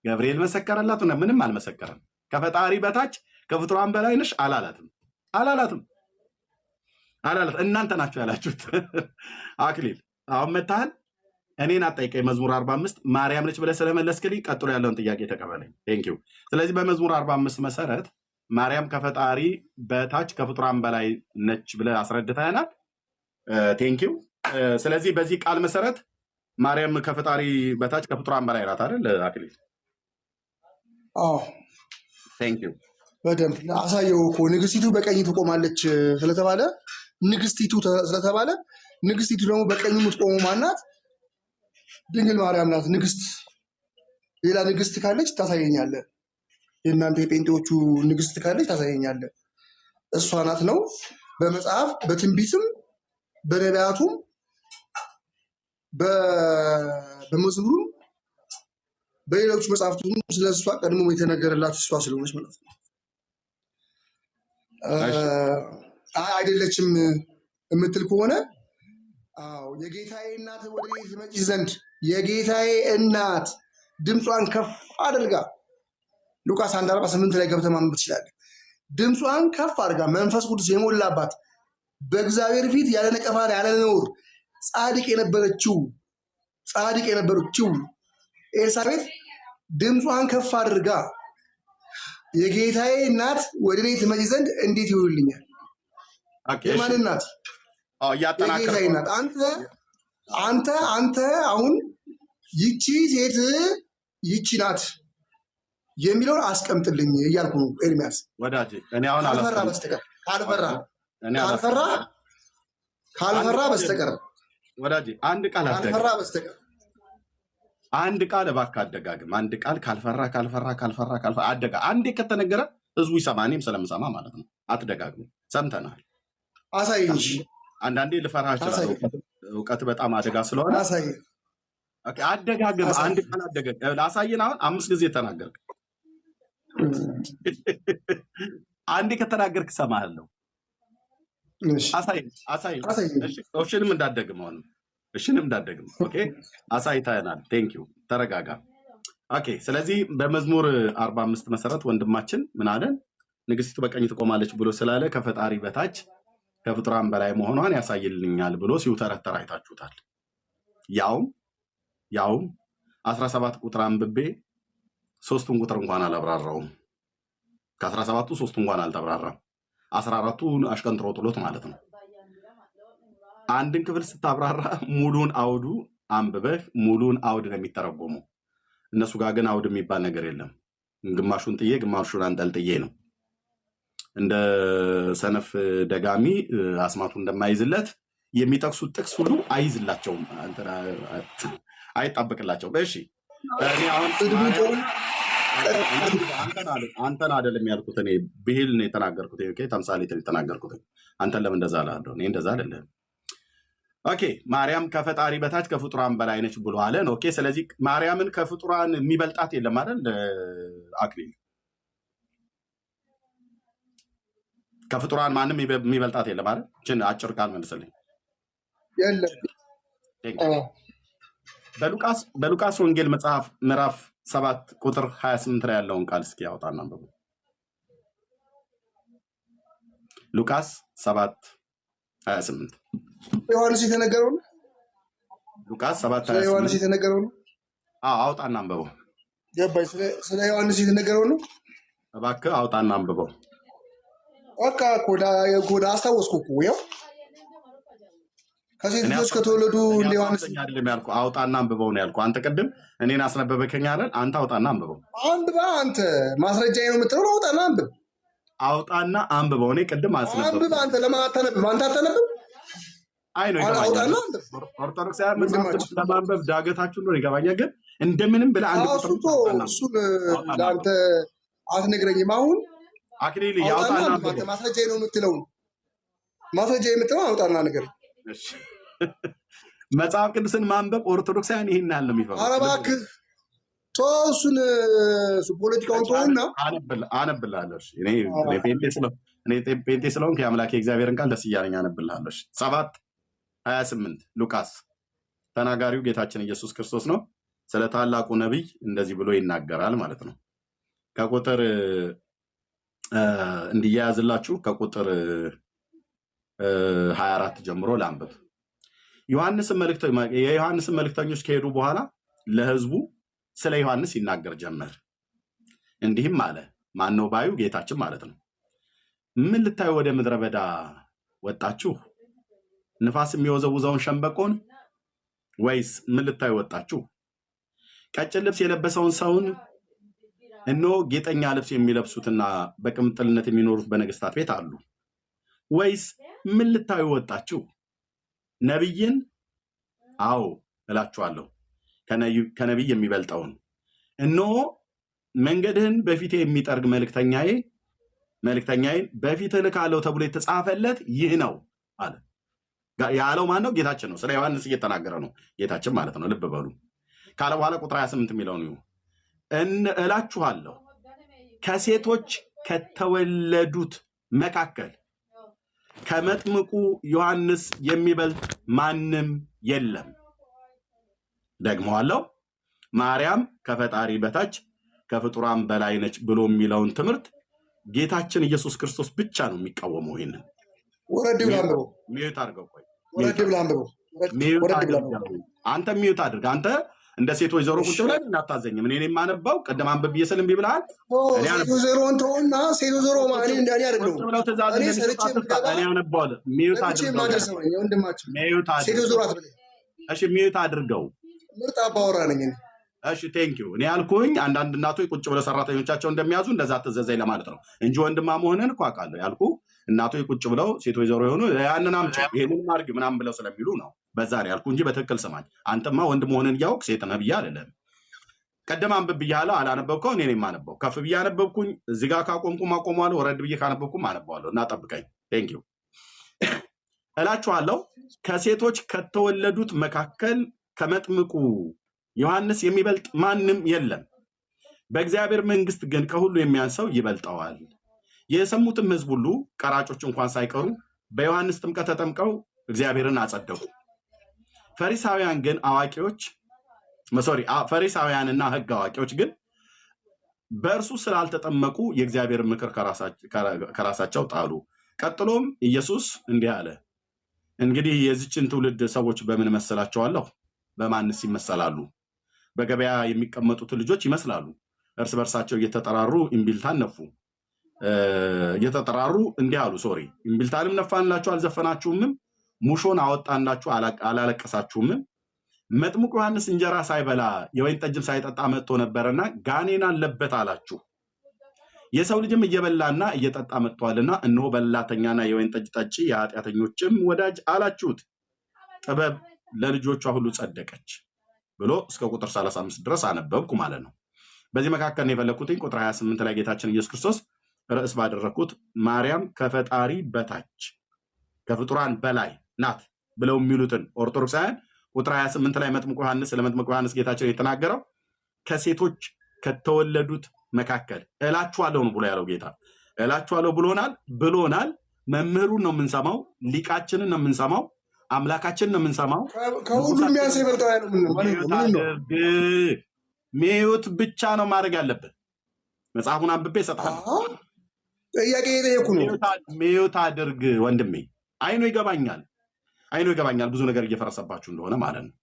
ገብርኤል መሰከረላት? ምንም አልመሰከረም። ከፈጣሪ በታች ከፍጡራን በላይ ነሽ አላላትም። እናንተ ናችሁ ያላችሁት። አክሊል አሁን መታህል። እኔን አጠይቀኝ። መዝሙር 45 ማርያም ነች ብለህ ስለመለስክልኝ ቀጥሎ ያለውን ጥያቄ ተቀበለኝ። ቴንኪው። ስለዚህ በመዝሙር 45 መሰረት ማርያም ከፈጣሪ በታች ከፍጡራን በላይ ነች ብለህ አስረድተናል። ቴንኪው። ስለዚህ በዚህ ቃል መሰረት ማርያም ከፈጣሪ በታች ከፍጡራን በላይ ናት አይደል አክሊል? አዎ ቴንኪው። በደንብ አሳየው እኮ ንግስቲቱ በቀኝ ትቆማለች ስለተባለ ንግስቲቱ ስለተባለ ንግስቲቱ ደግሞ በቀኝ የምትቆመው ማናት? ድንግል ማርያም ናት ንግስት። ሌላ ንግስት ካለች ታሳየኛለህ። የእናንተ የጴንጤዎቹ ንግስት ካለች ታሳየኛለህ። እሷ ናት ነው በመጽሐፍ በትንቢትም በነቢያቱም በመዝሙሩም በሌሎቹ መጽሐፍቱም ስለ እሷ ቀድሞ የተነገረላት እሷ ስለሆነች ማለት ነው። አይደለችም የምትል ከሆነ የጌታዬ እናት ወደ እኔ ትመጪ ዘንድ የጌታዬ እናት ድምጿን ከፍ አድርጋ ሉቃስ 1:48 ላይ ገብተህ ማንበብ ትችላለህ። ድምጿን ከፍ አድርጋ መንፈስ ቅዱስ የሞላባት በእግዚአብሔር ፊት ያለ ነቀፋ ያለ ነውር ጻድቅ የነበረችው ኤልሳቤጥ ድምጿን ከፍ አድርጋ የጌታዬ እናት ወደ እኔ ትመጪ ዘንድ እንዴት ይሆንልኛል? የማን እናት? የጌታዬ እናት። አንተ አሁን ይቺ ሴት ይቺ ናት የሚለውን አስቀምጥልኝ እያልኩ ነው ኤርሚያስ ወዳጄ። እኔ አሁን ካልፈራ በስተቀር ወዳጄ አንድ ቃል ካልፈራ በስተቀር አንድ ቃል እባክህ አደጋግም። አንድ ቃል ካልፈራ አደጋ አንዴ ከተነገረ ህዝቡ ይሰማ፣ እኔም ስለምሰማ ማለት ነው። አትደጋግም። ሰምተናል። አሳይ እንጂ አንዳንዴ ልፈራ እችላለሁ። እውቀት በጣም አደጋ ስለሆነ አሳይ። ኦኬ አደጋግም። አንድ ቃል አደጋግም። ላሳየን። አሁን 5 ጊዜ ተናገርክ። አንዴ ከተናገርክ እሰማሃለሁ። አሳይ። እሺንም እንዳደግም አሁን እሺንም እንዳደግም። ኦኬ አሳይተናል። ቴንክ ዩ። ተረጋጋ። ኦኬ ስለዚህ በመዝሙር 45 መሰረት ወንድማችን ምን አለን? ንግስቲቱ በቀኝ ትቆማለች ብሎ ስላለ ከፈጣሪ በታች ከፍጡራን በላይ መሆኗን ያሳይልኛል ብሎ ሲውተረተር አይታችሁታል። ያውም 17 ቁጥር አንብቤ 3ቱን ቁጥር እንኳን አላብራራውም። ከ17ቱ 3ቱ እንኳን አልተብራራም። 14ቱ አሽቀንጥሮ ጥሎት ማለት ነው። አንድን ክፍል ስታብራራ ሙሉን አውዱ አንብበህ ሙሉን አውድ ነው የሚተረጎመው። እነሱ ጋር ግን አውድ የሚባል ነገር የለም። ግማሹን ጥዬ ግማሹን አንጠልጥዬ ነው። እንደ ሰነፍ ደጋሚ አስማቱ እንደማይዝለት የሚጠቅሱት ጥቅስ ሁሉ አይዝላቸውም፣ አይጣበቅላቸውም። እሺ እኔ አሁን አንተን አይደለም ያልኩት፣ እኔ ብሂል ነው የተናገርኩት። ኦኬ ተምሳሌት ነው የተናገርኩት። አንተን ለምን እንደዛ አላለሁ? እኔ እንደዛ አይደለም። ኦኬ ማርያም ከፈጣሪ በታች ከፍጡራን በላይ ነች ብሎ አለን። ኦኬ ስለዚህ ማርያምን ከፍጡራን የሚበልጣት የለም አይደል? አክሊል ከፍጡራን ማንም የሚበልጣት የለም አይደል? እቺን አጭር ቃል መልስልኝ። የለም። በሉቃስ ወንጌል መጽሐፍ ምዕራፍ 7 ቁጥር 28 ላይ ያለውን ቃል እስኪ ያወጣና አንብቡ። ሉቃስ 7:28 ዮሐንስ የተነገረው ነው። ሉቃስ 7:28 ዮሐንስ የተነገረው ነው። አውጣና አንብበው። ገባኝ። ስለ ዮሐንስ የተነገረው ነው። እባክህ አውጣና አንብበው። በቃ ኮዳ አስታወስኩ እኮ ያው ከሴት ልጆች ከተወለዱ እንደ ዮሐንስ አይደለም ያልኩህ። አውጣና አንብበው ነው ያልኩህ። አንተ ቅድም እኔን አስነበበከኝ አይደል? አንተ አውጣና አንብበው። አንብባ አንተ ማስረጃዬ ነው የምትለው። አውጣና አንብብ። አውጣና አንብበው። እኔ ቅድም አስነበበ። አንብብ አንተ። ለማን አታነብም? አንተ አታነብም? አይ ነው ይገባኛል። ኦርቶዶክሳውያን መጽሐፍ ለማንበብ ዳገታችሁ ነው ይገባኛል። ግን እንደምንም ብለህ አንድ ቁጥር እሱን ለአንተ አትነግረኝም። አሁን አክሊል ያውጣና አንብበው። ማስረጃዬ ነው የምትለው። ማስረጃዬ የምትለው አውጣና ነገር መጽሐፍ ቅዱስን ማንበብ ኦርቶዶክሳውያን ይሄን ያህል ነው የሚፈሩ። ኧረ እባክህ ተው እሱን ፖለቲካውን ተውና አነብልሃለሁ። እኔ ጴንጤ ስለሆንኩ የአምላኬ እግዚአብሔርን ቃል ደስ እያለኝ አነብልሃለሁ። 7:28 ሉቃስ። ተናጋሪው ጌታችን ኢየሱስ ክርስቶስ ነው። ስለ ታላቁ ነቢይ እንደዚህ ብሎ ይናገራል ማለት ነው። ከቁጥር እንዲያያዝላችሁ ከቁጥር 24 ጀምሮ ላንብብ። የዮሐንስን መልእክተኞች ከሄዱ በኋላ ለሕዝቡ ስለ ዮሐንስ ይናገር ጀመር። እንዲህም አለ። ማነው ባዩ? ጌታችን ማለት ነው። ምን ልታዩ ወደ ምድረ በዳ ወጣችሁ? ንፋስ የሚወዘውዘውን ሸምበቆን? ወይስ ምን ልታዩ ወጣችሁ? ቀጭን ልብስ የለበሰውን ሰውን? እነሆ ጌጠኛ ልብስ የሚለብሱትና በቅምጥልነት የሚኖሩት በነገስታት ቤት አሉ። ወይስ ምን ልታዩ ወጣችሁ? ነቢይን? አዎ እላችኋለሁ ከነቢይ የሚበልጠውን። እነሆ መንገድህን በፊቴ የሚጠርግ መልእክተኛዬን በፊትህ እልካለሁ ተብሎ የተጻፈለት ይህ ነው አለ። ያለው ማን ነው? ጌታችን ነው። ስለ ዮሐንስ እየተናገረ ነው ጌታችን ማለት ነው። ልብ በሉ ካለ በኋላ ቁጥር 28 የሚለውን እላችኋለሁ ከሴቶች ከተወለዱት መካከል ከመጥምቁ ዮሐንስ የሚበልጥ ማንም የለም። ደግሞአለው ማርያም ከፈጣሪ በታች ከፍጡራን በላይ ነች ብሎ የሚለውን ትምህርት ጌታችን ኢየሱስ ክርስቶስ ብቻ ነው የሚቃወመው። ይሄንን ወረድ ብላ አንብበው። ሚዩት አድርገው። ቆይ ወረድ ብላ አንብበው። አንተ ሚዩት አድርግ። አንተ እንደ ሴት ወይዘሮ ቁጭ ብለን እናታዘኝም። እኔ የማነባው ቅድም አንብብ እየስልም ቢብልሃል። ሴት ወይዘሮን ተውና ሴት ወይዘሮ ማለት እንደኔ አይደለም። እኔ አነባዋለሁ። ሚዩት አድርገው። ምርጥ አባወራ ነኝ። እሺ ቴንኪዩ። እኔ ያልኩኝ አንዳንድ እናቶች ቁጭ ብለው ሰራተኞቻቸው እንደሚያዙ እንደዛ ትዘዘኝ ለማለት ነው እንጂ ወንድማ መሆንን እኮ አውቃለሁ። ያልኩ እናቶች ቁጭ ብለው ሴቶች ዘሮ የሆኑ ያንን አምጪ ይሄንን ማድረግ ምናምን ብለው ስለሚሉ ነው። በዛ ነው ያልኩ እንጂ በትክክል ስማኝ። አንተማ ወንድ መሆንን እያወቅ ሴት ነህ ብዬ አይደለም። ቀደም አንብብ ብያለሁ። አላነበብከው እኔ ነኝ የማነበው። ከፍ ብዬ አነበብኩኝ። እዚህ ጋር ካቆምኩም አቆማለሁ። ወረድ ብዬ ካነበብኩም አነባዋለሁ። እና ጠብቀኝ። ቴንክ ዩ እላችኋለሁ። ከሴቶች ከተወለዱት መካከል ከመጥምቁ ዮሐንስ የሚበልጥ ማንም የለም። በእግዚአብሔር መንግስት ግን ከሁሉ የሚያንሰው ይበልጠዋል። የሰሙትም ሕዝብ ሁሉ ቀራጮች እንኳን ሳይቀሩ በዮሐንስ ጥምቀት ተጠምቀው እግዚአብሔርን አጸደቁ። ፈሪሳውያን ግን ፈሪሳውያንና ሕግ አዋቂዎች ግን በእርሱ ስላልተጠመቁ የእግዚአብሔር ምክር ከራሳቸው ጣሉ። ቀጥሎም ኢየሱስ እንዲህ አለ፣ እንግዲህ የዚችን ትውልድ ሰዎች በምን መሰላቸዋለሁ? በማንስ ይመሰላሉ? በገበያ የሚቀመጡት ልጆች ይመስላሉ። እርስ በርሳቸው እየተጠራሩ እምቢልታን ነፉ። እየተጠራሩ እንዲህ አሉ፣ እምቢልታንም ነፋንላችሁ አልዘፈናችሁምም? ሙሾን አወጣንላችሁ አላለቀሳችሁምም? መጥምቁ ዮሐንስ እንጀራ ሳይበላ የወይን ጠጅም ሳይጠጣ መጥቶ ነበርና ጋኔን አለበት አላችሁ። የሰው ልጅም እየበላና እየጠጣ መጥቷልና እነሆ በላተኛና የወይን ጠጅ ጠጪ የኃጢአተኞችም ወዳጅ አላችሁት። ጥበብ ለልጆቿ ሁሉ ጸደቀች ብሎ እስከ ቁጥር 35 ድረስ አነበብኩ ማለት ነው። በዚህ መካከል ነው የፈለኩትኝ ቁጥር 28 ላይ ጌታችን ኢየሱስ ክርስቶስ ርዕስ ባደረኩት ማርያም ከፈጣሪ በታች ከፍጡራን በላይ ናት ብለው የሚሉትን ኦርቶዶክሳውያን ቁጥር 28 ላይ መጥምቁ ዮሐንስ ለመጥምቁ ዮሐንስ ጌታችን የተናገረው ከሴቶች ከተወለዱት መካከል እላችኋለሁ ነው ብሎ ያለው ጌታ። እላችኋለሁ ብሎናል። መምህሩን ነው የምንሰማው፣ ሊቃችንን ነው የምንሰማው፣ አምላካችንን ነው የምንሰማው። ከሁሉም ያንሰ ይበልጣል ያለው ምን ነው? ሚዩት ብቻ ነው ማድረግ ያለብን። መጽሐፉን አንብቤ እሰጥሃለሁ። ጥያቄ የጠየኩ ነው። ሚዩት አድርግ ወንድሜ። አይኑ ይገባኛል ብዙ ነገር እየፈረሰባችሁ እንደሆነ ማለት ነው።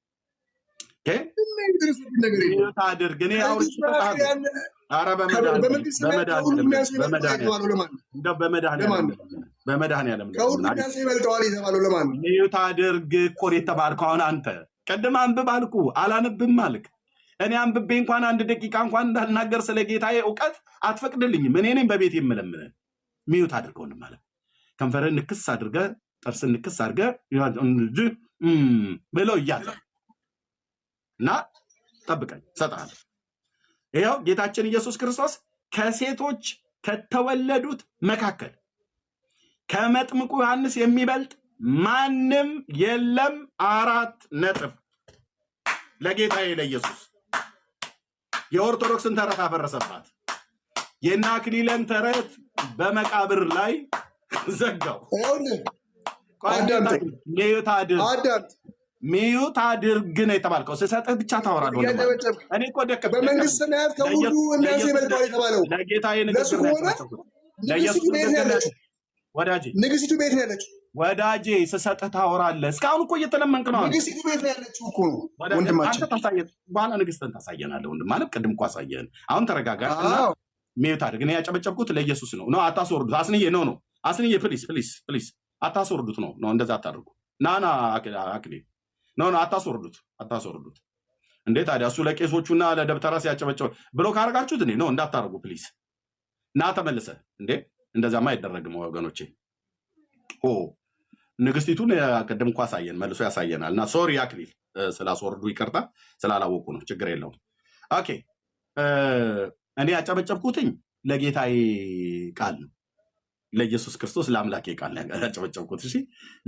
ሚዩት አድርግ። እኔ አውርቼ እሰጥሃለሁ። ኧረ በመድኃኒዓለም ሚዩት አድርግ እኮ የተባልከው አሁን አንተ ቅድም አንብብ አልኩ አላነብም አልክ። እኔ አንብቤ እንኳን አንድ ደቂቃ እንኳን እንዳልናገር ስለ ጌታዬ እውቀት አትፈቅድልኝም። እኔ ነኝ በቤት የምለምንህ። ሚዩት አድርገው ማለት ከንፈርህን ንክስ አድርገህ ጥርስን ንክስ አድርገህ ብለው እያዘ እና ጠብቀኝ እሰጥሃለሁ። ይኸው ጌታችን ኢየሱስ ክርስቶስ ከሴቶች ከተወለዱት መካከል ከመጥምቁ ዮሐንስ የሚበልጥ ማንም የለም። 4 ነጥብ ለጌታዬ ለኢየሱስ። የኦርቶዶክስን ተረት አፈረሰባት። የእነ አክሊለን ተረት በመቃብር ላይ ዘጋው። ሚዩት አድርግ ነው የተባልከው። ስሰጥህ ብቻ ታወራለህ። እኔ እኮ ደከመኝ። በመንግስት ሰማያት ከሁሉ የሚያንስ ይበልጣል የተባለው ለጌታዬ ንግስቲቱ ቤት ነው ያለችው። ንግስቲቱ ቤት ነው ያለችው። ወዳጄ ስሰጥህ ታወራለህ። እስካሁን እኮ እየተለመንክ ነው። ንግስቲቱ ቤት ነው ያለችው እኮ ወንድማችን። አንተ ታሳየን፣ በኋላ ንግስትን ታሳየናለህ። ወንድም ማለት ቅድም እኮ አሳየን። አሁን ተረጋጋ። ሚዩት አድርግ። እኔ ያጨበጨብኩት ለኢየሱስ ነው። አታስወርዱት። አስንዬ ነው አስንዬ፣ ፕሊስ አታስወርዱት። ነው እንደዛ አታድርጉ። ናና አክሊል ነው አታስወርዱት። እንዴ ታዲያ እሱ ለቄሶቹና ለደብተራ ሲያጨበጨው ብሎ ካረጋችሁት እኔ ነው እንዳታረጉ ፕሊስ። ና ተመልሰ እንዴ እንደዛማ አይደረግም ወገኖቼ። ንግስቲቱን ቅድም እኮ አሳየን፣ መልሶ ያሳየናል። እና ሶሪ አክሊል ስላስወርዱ ይቅርታ፣ ስላላወቁ ነው። ችግር የለውም። ኦኬ እኔ ያጨበጨብኩትኝ ለጌታዬ ቃል ነው፣ ለኢየሱስ ክርስቶስ ለአምላኬ ቃል ነው ያጨበጨብኩት። እሺ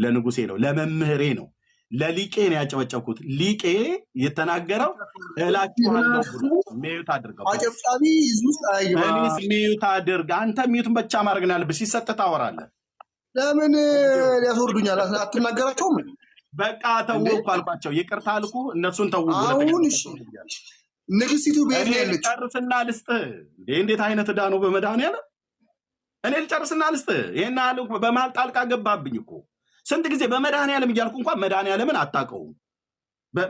ለንጉሴ ነው፣ ለመምህሬ ነው፣ ለሊቄ ነው ያጨበጨብኩት። ሊቄ የተናገረው እላችኋለሁ ብሎ ሚዩት አድርገው። አጨብጫቢ ይዙስ አይባ ሚዩት አድርግ። አንተ ሚዩትን ብቻ ማድረግ ነው ያለብህ። ሲሰጥ ታወራለህ። ለምን ሊያስወርዱኛል? አትናገራቸውም? በቃ ተው እኮ አልኳቸው። ይቅርታ አልኩ፣ እነሱን ተው። አሁን እሺ ንግስቲቱ ቤት ነው ያለችው። ጨርስና ልስጥህ። እንዴት አይነት ዕዳ ነው በመድኃኒዓለም። እኔ ልጨርስና ልስጥህ። ይሄን አለ በማል ጣልቃ ገባብኝ እኮ ስንት ጊዜ በመድኃኒዓለም እያልኩ እንኳን መድኃኒዓለምን አታውቀውም።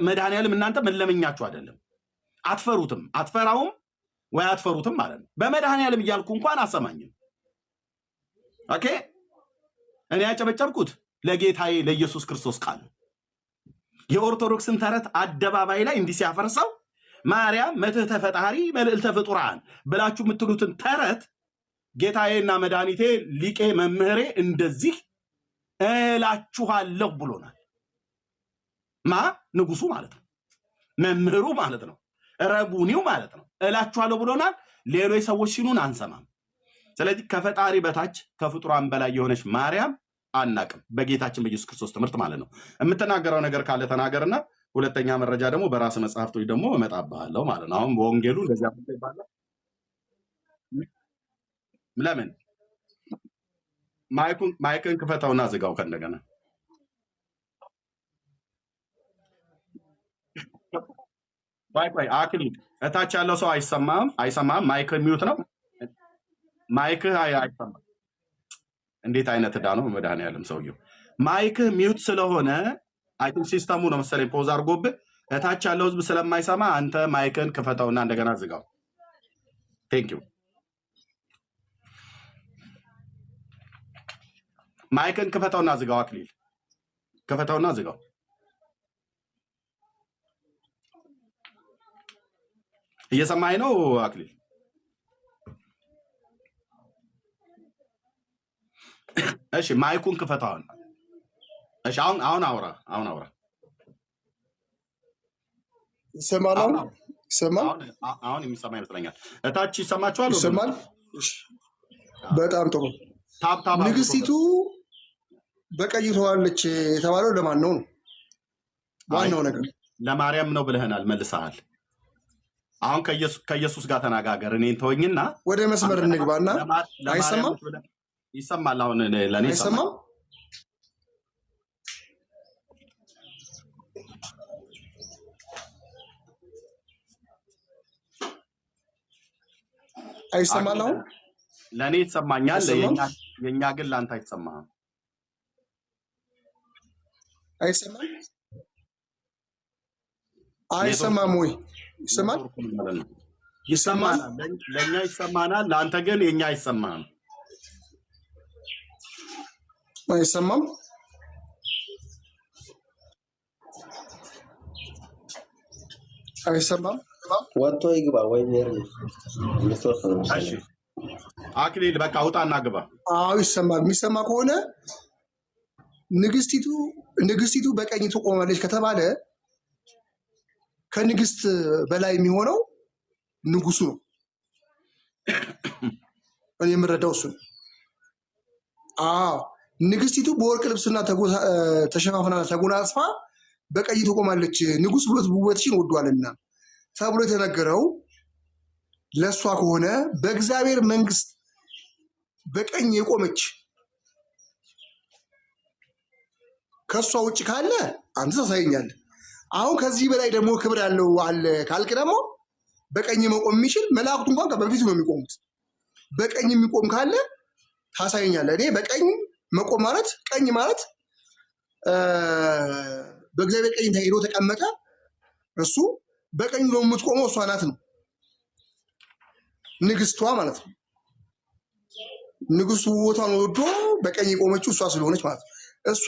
መድኃኒዓለም እናንተ መለመኛችሁ አይደለም፣ አትፈሩትም፣ አትፈራውም ወይ አትፈሩትም ማለት ነው። በመድኃኒዓለም እያልኩ እንኳን አሰማኝም። ኦኬ እኔ ያጨበጨብኩት ለጌታዬ ለኢየሱስ ክርስቶስ ቃል። የኦርቶዶክስን ተረት አደባባይ ላይ እንዲህ ሲያፈርሰው ማርያም መትሕተ ፈጣሪ መልዕልተ ፍጡራን ብላችሁ የምትሉትን ተረት ጌታዬና መድኃኒቴ ሊቄ መምህሬ እንደዚህ እላችኋለሁ ብሎናል። ንጉሱ ማለት ነው፣ መምህሩ ማለት ነው፣ ረቡኒው ማለት ነው። እላችኋለሁ ብሎናል። ሌሎች ሰዎች ሲሉን አንሰማም። ስለዚህ ከፈጣሪ በታች ከፍጡራን በላይ የሆነች ማርያም አናቅም፣ በጌታችን በኢየሱስ ክርስቶስ ትምህርት ማለት ነው። የምትናገረው ነገር ካለ ተናገርና ሁለተኛ መረጃ ደግሞ በራስ መጽሐፍቶች ደግሞ እመጣብሃለሁ ማለት ነው። አሁን በወንጌሉ እንደዚያ ይባላል። ለምን ማይክን ክፈተውና ዝጋው ከእንደገና። አክሊል እታች ያለው ሰው አይሰማም። ማይክ ሚዩት ነው። ማይክህ አይሰማም። እንዴት አይነት ዕዳ ነው መድኃኒዓለም። ሰውየው ማይክህ ሚዩት ስለሆነ አይ ቲንክ ሲስተሙ ነው መሰለኝ ፖዝ አድርጎብህ። እታች ያለው ህዝብ ስለማይሰማ አንተ ማይክን ክፈተውና እንደገና ዝጋው። ቴንክ ዩ። ማይክን ክፈተውና ዝጋው። አክሊል ክፈተውና ዝጋው። እየሰማኝ ነው አክሊል? እሺ ማይኩን ክፈተው። እሺ አሁን አውራ። ይሰማል? አሁን የሚሰማ ይመስለኛል። እታች ይሰማችኋል? ይሰማል። በጣም ጥሩ። ንግስቲቱ በቀይ ትሆናለች የተባለው ለማን ነው? ዋናው ነገር ለማርያም ነው ብለህናል፣ መልሰሃል። አሁን ከኢየሱስ ጋር ተነጋገር። እኔን ተወኝና ወደ መስመር እንግባና። አይሰማም? ይሰማል። አሁን ለኔ አይሰማም? አይሰማል? አሁን ለኔ ይሰማኛል። የኛ ግን ላንተ አይሰማም። አይሰማም? አይሰማም ወይ? ይሰማል? ይሰማል። ለኛ ይሰማናል፣ ለአንተ ግን የኛ አይሰማም። አይሰማም? አይሰማም? ወጥቶ ይግባ ወይ ነው? እሺ አክሊል በቃ ውጣና ግባ። አዎ ይሰማል። የሚሰማ ከሆነ ንግስቲቱ በቀኝ ትቆማለች ከተባለ ከንግስት በላይ የሚሆነው ንጉሱ ነው። እኔ የምረዳው እሱ ነው። ንግስቲቱ በወርቅ ልብስና ተሸፋፍና ተጎናጽፋ በቀኝ ትቆማለች፣ ንጉስ ውበትሽን ወዷልና ተብሎ የተነገረው ለእሷ ከሆነ በእግዚአብሔር መንግስት በቀኝ የቆመች ከእሷ ውጭ ካለ አንተ ታሳየኛለህ። አሁን ከዚህ በላይ ደግሞ ክብር ያለው አለ ካልክ ደግሞ በቀኝ መቆም የሚችል መላእክቱ እንኳን በፊቱ ነው የሚቆሙት። በቀኝ የሚቆም ካለ ታሳየኛለህ። እኔ በቀኝ መቆም ማለት ቀኝ ማለት በእግዚአብሔር ቀኝ ሄዶ ተቀመጠ። እሱ በቀኝ ነው የምትቆመው፣ እሷ ናት ነው ንግስቷ ማለት ነው። ንጉሱ ቦታን ወዶ በቀኝ የቆመችው እሷ ስለሆነች ማለት ነው። እሷ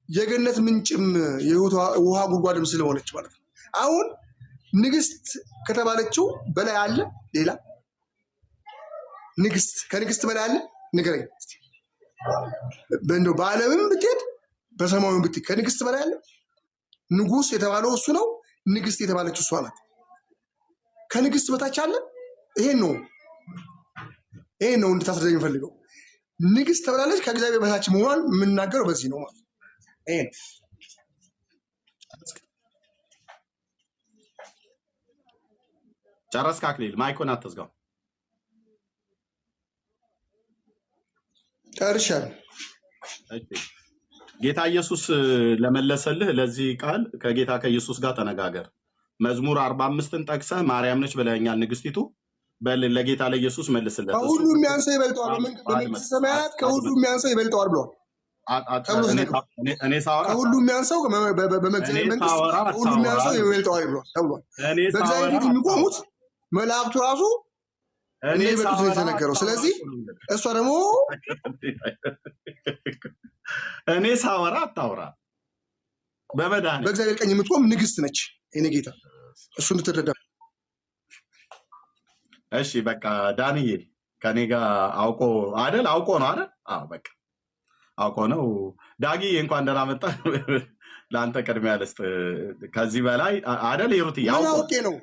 የገነት ምንጭም የውሃ ጉድጓድም ስለሆነች ማለት ነው። አሁን ንግስት ከተባለችው በላይ አለ ሌላ ንግስት? ከንግስት በላይ አለ? ንገረኝ እስቲ። በእንደው በዓለምም ብትሄድ በሰማዩም ብትሄድ ከንግስት በላይ አለ? ንጉስ የተባለው እሱ ነው። ንግስት የተባለችው እሷ ናት። ከንግስት በታች አለ? ይሄን ነው እንድታስረዳኝ የምፈልገው። ንግስት ተብላለች። ከእግዚአብሔር በታች መሆኗን የምናገረው በዚህ ነው ማለት ይሄን ጨረስክ አክሊል? ማይኮን አትዝጋው። ጨርሻለሁ። ጌታ ኢየሱስ ለመለሰልህ ለዚህ ቃል ከጌታ ከኢየሱስ ጋር ተነጋገር። መዝሙር 45ን ጠቅሰህ ማርያም ነች ብለኛል ንግስቲቱ። ለጌታ ለኢየሱስ መልስለት። ከሁሉ የሚያንሰው ይበልጠዋል፣ በመንግስተ ሰማያት ከሁሉ የሚያንሰው ይበልጠዋል ብሏል። እኔ ሳወራ ከሁሉ የሚያንሰው በመንግስት ከሁሉ የሚያንሰው ይበልጠዋል ብሏል ተብሏል። በእግዚአብሔር ፊት የሚቆሙት መላእክቱ ራሱ እንደሚበልጡት ነው የተነገረው። ስለዚህ እሷ ደግሞ እኔ ሳወራ አታውራ። በእግዚአብሔር ቀኝ የምትቆም ንግስት ነች። እኔ ጌታ እሱ እንድትረዳ እሺ በቃ ዳንዬ ከኔ ጋር አውቆ ነው አይደል? አዎ በቃ አውቆ ነው። ዳጊ እንኳን ደህና መጣ። ለአንተ ቅድሚያ ልስጥ። ከዚህ በላይ አይደል? ይሩት አውቄ ነው።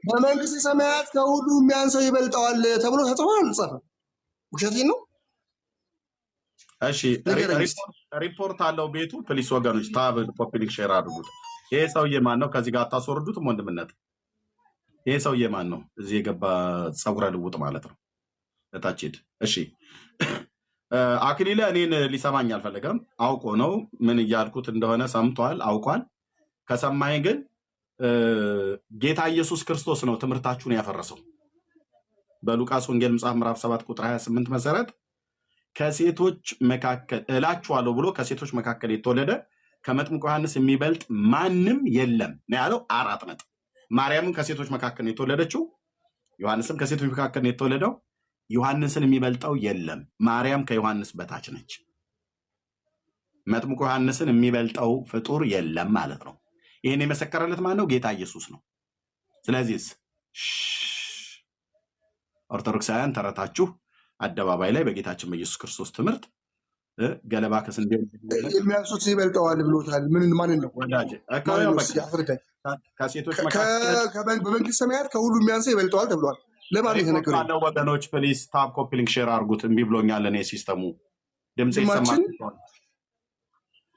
በመንግስት ሰማያት ከሁሉ የሚያንሰው ይበልጠዋል ተብሎ ተጽፏል። አልጻፈም። ውሸቴን ነው። እሺ ሪፖርት አለው ቤቱ። ፕሊስ ወገኖች ታብ ፖፕሊክ ሼር አድርጉት። ይሄ ሰውዬ ማን ነው? ከዚህ ጋር አታስወርዱትም ወንድምነት። ይሄ ሰውዬ ማን ነው? እዚህ የገባ ፀጉረ ልውጥ ማለት ነው። ለታች ሂድ። እሺ አክሊለ እኔን ሊሰማኝ አልፈለገም። አውቆ ነው ምን እያልኩት እንደሆነ ሰምቷል፣ አውቋል። ከሰማኝ ግን ጌታ ኢየሱስ ክርስቶስ ነው ትምህርታችሁን ያፈረሰው። በሉቃስ ወንጌል መጽሐፍ ምዕራፍ 7 ቁጥር 28 መሰረት ከሴቶች መካከል እላችኋለሁ ብሎ ከሴቶች መካከል የተወለደ ከመጥምቁ ዮሐንስ የሚበልጥ ማንም የለም ነው ያለው። 4 ነጥብ። ማርያምም ከሴቶች መካከል የተወለደችው፣ ዮሐንስም ከሴቶች መካከል የተወለደው፣ ዮሐንስን የሚበልጠው የለም። ማርያም ከዮሐንስ በታች ነች። መጥምቁ ዮሐንስን የሚበልጠው ፍጡር የለም ማለት ነው። ይህን የመሰከረለት ማን ነው? ጌታ ኢየሱስ ነው። ስለዚህ ኦርቶዶክሳውያን ተረታችሁ አደባባይ ላይ በጌታችን በኢየሱስ ክርስቶስ ትምህርት ገለባ ከስንዴ የሚያንሱት ይበልጠዋል ብሎታል። ማንን ነው ወዳጅ? ከሴቶች መካከል በመንግስት ሰማያት ከሁሉ የሚያንሰው ይበልጠዋል ተብሏል። ለማን የተነገረው? ወገኖች ፕሊስ ታብ ኮፒ ሊንክ ሼር አድርጉት። እምቢ ብሎኛል እኔ ሲስተሙ ድምጽ ይሰማል።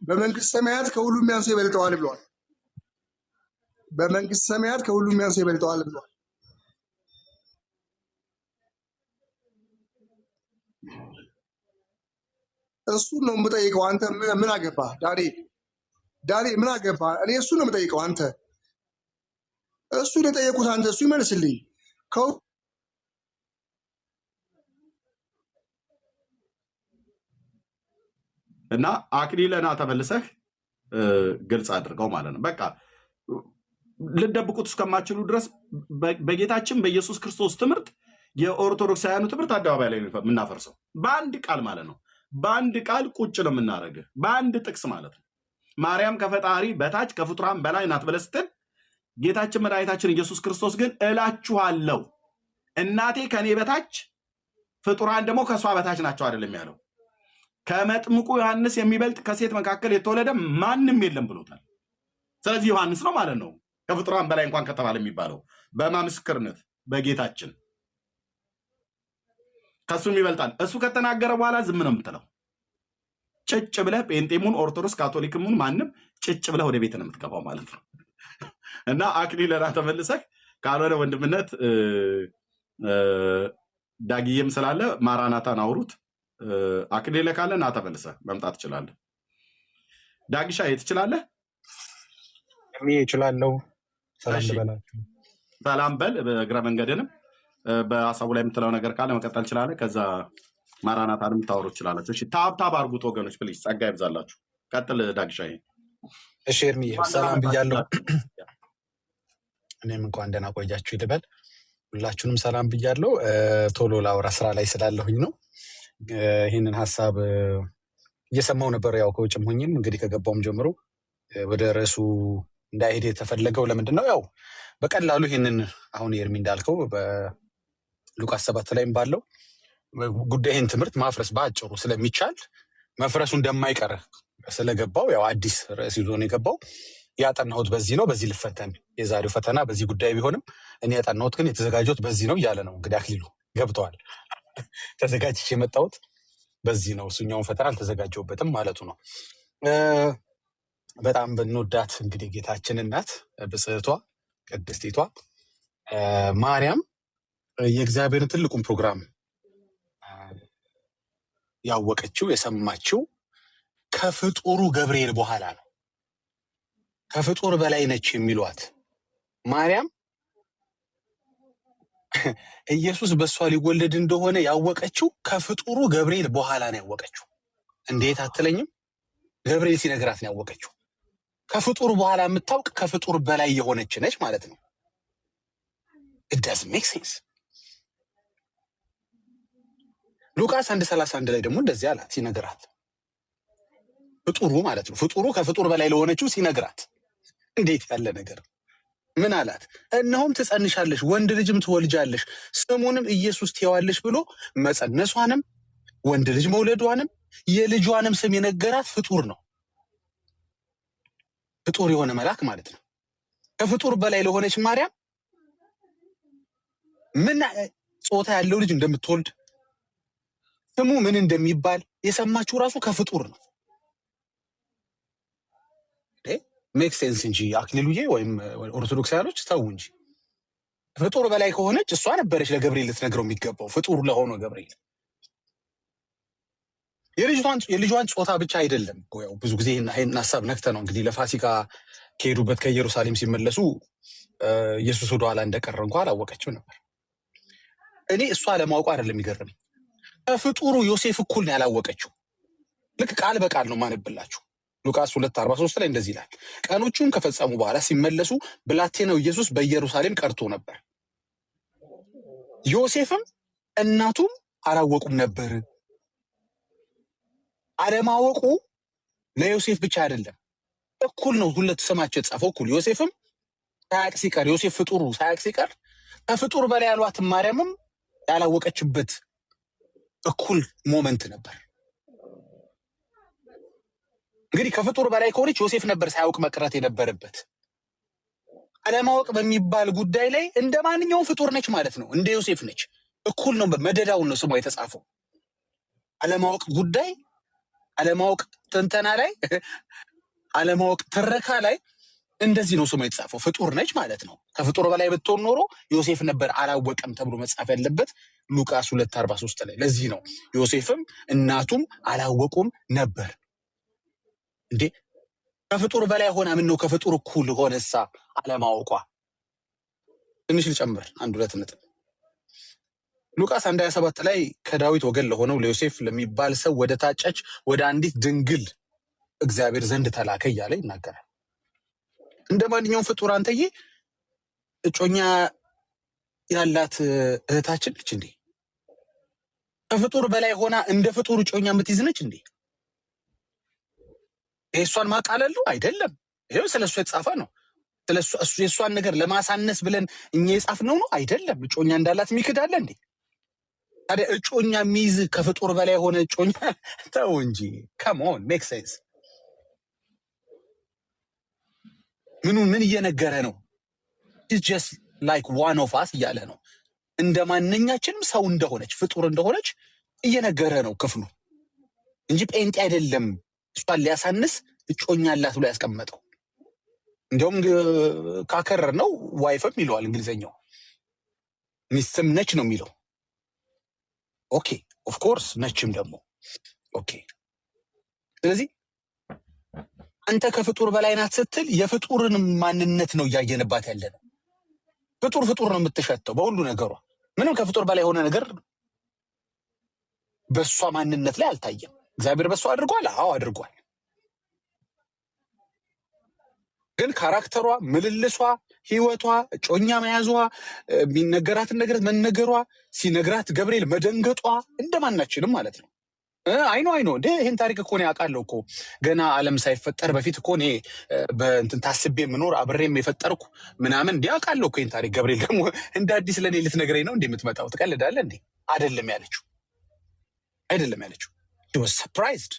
በመንግስት ሰማያት ከሁሉ የሚያንሰው ይበልጠዋል ብሏል። በመንግስት ሰማያት ከሁሉ የሚያንሰው ይበልጠዋል ብሏል። እሱን ነው የምጠይቀው። አንተ ምን አገባ? ዳኔ ምን አገባ? እኔ እሱን ነው የምጠይቀው። አንተ እሱን የጠየቁት አንተ እሱ ይመልስልኝ። እና አክሊለና ተመልሰህ ግልጽ አድርገው ማለት ነው። በቃ ልደብቁት እስከማችሉ ድረስ በጌታችን በኢየሱስ ክርስቶስ ትምህርት የኦርቶዶክሳውያኑ ትምህርት አደባባይ ላይ የምናፈርሰው በአንድ ቃል ማለት ነው። በአንድ ቃል ቁጭ ነው የምናደርግህ፣ በአንድ ጥቅስ ማለት ነው። ማርያም ከፈጣሪ በታች ከፍጡራን በላይ ናት ብለህ ስትል ጌታችን መድኃኒታችን ኢየሱስ ክርስቶስ ግን እላችኋለሁ እናቴ ከኔ በታች ፍጡራን ደግሞ ከእሷ በታች ናቸው አይደለም ያለው። ከመጥምቁ ዮሐንስ የሚበልጥ ከሴት መካከል የተወለደ ማንም የለም ብሎታል። ስለዚህ ዮሐንስ ነው ማለት ነው ከፍጡራን በላይ እንኳን ከተባለ የሚባለው በማምስክርነት በጌታችን ከሱም ይበልጣል። እሱ ከተናገረ በኋላ ዝም ነው የምትለው። ጭጭ ብለህ ጴንጤሙን፣ ኦርቶዶክስ፣ ካቶሊክሙን ማንም ጭጭ ብለህ ወደ ቤት ነው የምትገባው ማለት ነው። እና አክሊለና ተመልሰህ ካልሆነ ወንድምነት ዳጊዬም ስላለ ማራናታን አውሩት። አክሊለ ካለ ና ተመልሰህ መምጣት ትችላለህ። ዳጊሻ ትችላለህ? እኔ እችላለሁ። ሰላም በል በእግረ መንገድንም በሀሳቡ ላይ የምትለው ነገር ካለ መቀጠል ይችላል። ከዛ ማራናታንም ታወሩ ይችላላችሁ። እሺ ታብታብ አድርጉት ወገኖች ፕሊዝ፣ ጸጋ ይብዛላችሁ። ቀጥል ዳግሻዬ። እሺ ኤርሚዬ ሰላም ብያለሁ። እኔም እንኳን ደህና ቆያችሁ ይልበል። ሁላችሁንም ሰላም ብያለሁ። ቶሎ ላውራ ስራ ላይ ስላለሁኝ ነው። ይህንን ሀሳብ እየሰማው ነበር። ያው ከውጭም ሆኝም እንግዲህ ከገባውም ጀምሮ ወደ ርዕሱ እንዳይሄድ የተፈለገው ለምንድን ነው? ያው በቀላሉ ይህንን አሁን ኤርሚ እንዳልከው በሉቃስ 7 ላይም ባለው ጉዳይ ይህን ትምህርት ማፍረስ በአጭሩ ስለሚቻል መፍረሱ እንደማይቀር ስለገባው ያው አዲስ ርዕስ ይዞ ነው የገባው። ያጠናሁት በዚህ ነው፣ በዚህ ልፈተን፣ የዛሬው ፈተና በዚህ ጉዳይ ቢሆንም እኔ ያጠናሁት ግን የተዘጋጀሁት በዚህ ነው እያለ ነው። እንግዲህ አክሊሉ ገብተዋል። ተዘጋጅቼ የመጣሁት በዚህ ነው፣ እሱኛውን ፈተና አልተዘጋጀሁበትም ማለቱ ነው። በጣም ብንወዳት እንግዲህ ጌታችን እናት ብጽዕቷ ቅድስቲቷ ማርያም የእግዚአብሔርን ትልቁን ፕሮግራም ያወቀችው የሰማችው ከፍጡሩ ገብርኤል በኋላ ነው። ከፍጡር በላይ ነች የሚሏት ማርያም ኢየሱስ በእሷ ሊወለድ እንደሆነ ያወቀችው ከፍጡሩ ገብርኤል በኋላ ነው ያወቀችው። እንዴት አትለኝም? ገብርኤል ሲነግራት ነው ያወቀችው። ከፍጡር በኋላ የምታውቅ ከፍጡር በላይ የሆነች ነች ማለት ነው። it doesn't make sense። ሉቃስ 1:31 ላይ ደግሞ እንደዚህ አላት ሲነግራት፣ ፍጡሩ ማለት ነው። ፍጡሩ ከፍጡር በላይ ለሆነችው ሲነግራት፣ እንዴት ያለ ነገር! ምን አላት? እነሆም ትጸንሻለሽ፣ ወንድ ልጅም ትወልጃለሽ፣ ስሙንም ኢየሱስ ትይዋለሽ ብሎ መጸነሷንም ወንድ ልጅ መውለዷንም የልጇንም ስም የነገራት ፍጡር ነው። ፍጡር የሆነ መልአክ ማለት ነው። ከፍጡር በላይ ለሆነች ማርያም ምን ጾታ ያለው ልጅ እንደምትወልድ ስሙ ምን እንደሚባል የሰማችው ራሱ ከፍጡር ነው። ሜክ ሴንስ እንጂ አክሊሉዬ ወይም ኦርቶዶክሳውያኖች ተው እንጂ። ፍጡር በላይ ከሆነች እሷ ነበረች ለገብርኤል ልትነግረው የሚገባው፣ ፍጡር ለሆነው ገብርኤል። የልጇን ጾታ ብቻ አይደለም። ያው ብዙ ጊዜ ይህን ሀሳብ ነክተ ነው እንግዲህ ለፋሲካ ከሄዱበት ከኢየሩሳሌም ሲመለሱ ኢየሱስ ወደኋላ እንደቀረ እንኳ አላወቀችው ነበር። እኔ እሷ ለማውቋ አይደለም የሚገርመኝ፣ ከፍጡሩ ዮሴፍ እኩል ነው ያላወቀችው። ልክ ቃል በቃል ነው ማነብላችሁ። ሉቃስ 2:43 ላይ እንደዚህ ይላል፣ ቀኖቹም ከፈጸሙ በኋላ ሲመለሱ ብላቴናው ኢየሱስ በኢየሩሳሌም ቀርቶ ነበር፣ ዮሴፍም እናቱም አላወቁም ነበር። አለማወቁ ለዮሴፍ ብቻ አይደለም፣ እኩል ነው። ሁለት ስማቸው የተጻፈው እኩል። ዮሴፍም ሳያቅ ሲቀር፣ ዮሴፍ ፍጡሩ ሳያቅ ሲቀር ከፍጡር በላይ ያሏት ማርያምም ያላወቀችበት እኩል ሞመንት ነበር። እንግዲህ ከፍጡር በላይ ከሆነች ዮሴፍ ነበር ሳያውቅ መቅረት የነበረበት። አለማወቅ በሚባል ጉዳይ ላይ እንደ ማንኛውም ፍጡር ነች ማለት ነው። እንደ ዮሴፍ ነች፣ እኩል ነው። መደዳውን ነው ስሟ የተጻፈው። አለማወቅ ጉዳይ፣ አለማወቅ ትንተና ላይ፣ አለማወቅ ትረካ ላይ እንደዚህ ነው ስሟ የተጻፈው። ፍጡር ነች ማለት ነው። ከፍጡር በላይ ብትሆን ኖሮ ዮሴፍ ነበር አላወቀም ተብሎ መጻፍ ያለበት ሉቃስ 2:43 ላይ። ለዚህ ነው ዮሴፍም እናቱም አላወቁም ነበር። እንዴ ከፍጡር በላይ ሆና ምን ነው ከፍጡር እኩል ሆነሳ አለማወቋ? ትንሽ ልጨምር 1-2 ነጥብ። ሉቃስ 1:27 ላይ ከዳዊት ወገን ለሆነው ለዮሴፍ ለሚባል ሰው ወደ ታጨች ወደ አንዲት ድንግል እግዚአብሔር ዘንድ ተላከ እያለ ይናገራል። እንደ ማንኛውም ፍጡር አንተዬ እጮኛ ያላት እህታችን ነች እንዴ? ከፍጡር በላይ ሆና እንደ ፍጡር እጮኛ የምትይዝ ነች እንዴ? የእሷን ማቃለሉ አይደለም። ይሄው ስለሱ የተጻፈ ነው። ስለሱ የእሷን ነገር ለማሳነስ ብለን እኛ የጻፍነው ነው አይደለም። እጮኛ እንዳላት የሚክዳለ እንዴ? ታዲያ እጮኛ የሚይዝ ከፍጡር በላይ የሆነ እጮኛ ተው እንጂ። ከሞን ሜክ ሴንስ። ምን እየነገረ ነው? ኢትስ ጀስት ላይክ ዋን ኦፍ አስ እያለ ነው። እንደ ማንኛችንም ሰው እንደሆነች ፍጡር እንደሆነች እየነገረ ነው ክፍሉ እንጂ ጴንጤ አይደለም። እሷን ሊያሳንስ እጮኛ አላት ብሎ ያስቀመጠው። እንዲያውም ካከረር ነው ዋይፍም ይለዋል እንግሊዘኛው፣ ሚስትም ነች ነው የሚለው። ኦኬ ኦፍኮርስ ነችም ደግሞ ኦኬ። ስለዚህ አንተ ከፍጡር በላይ ናት ስትል የፍጡርን ማንነት ነው እያየንባት ያለ ነው። ፍጡር ነው የምትሸተው በሁሉ ነገሯ። ምንም ከፍጡር በላይ የሆነ ነገር በእሷ ማንነት ላይ አልታየም። እግዚአብሔር በእሷ አድርጓል። አዎ አድርጓል። ግን ካራክተሯ፣ ምልልሷ፣ ህይወቷ፣ እጮኛ መያዟ፣ የሚነገራትን ነገር መነገሯ፣ ሲነግራት ገብርኤል መደንገጧ እንደማናችንም ማለት ነው። አይኖ እንደ ይህን ታሪክ እኮ እኔ አውቃለሁ እኮ ገና ዓለም ሳይፈጠር በፊት እኮ እኔ በእንትን ታስቤ የምኖር አብሬም የፈጠርኩ ምናምን እንዲህ አውቃለሁ እኮ ይህን ታሪክ። ገብርኤል ደግሞ እንደ አዲስ ለእኔ ልትነግረኝ ነው እንዴ የምትመጣው? ትቀልዳለህ እንዴ? አይደለም ያለችው። She was surprised።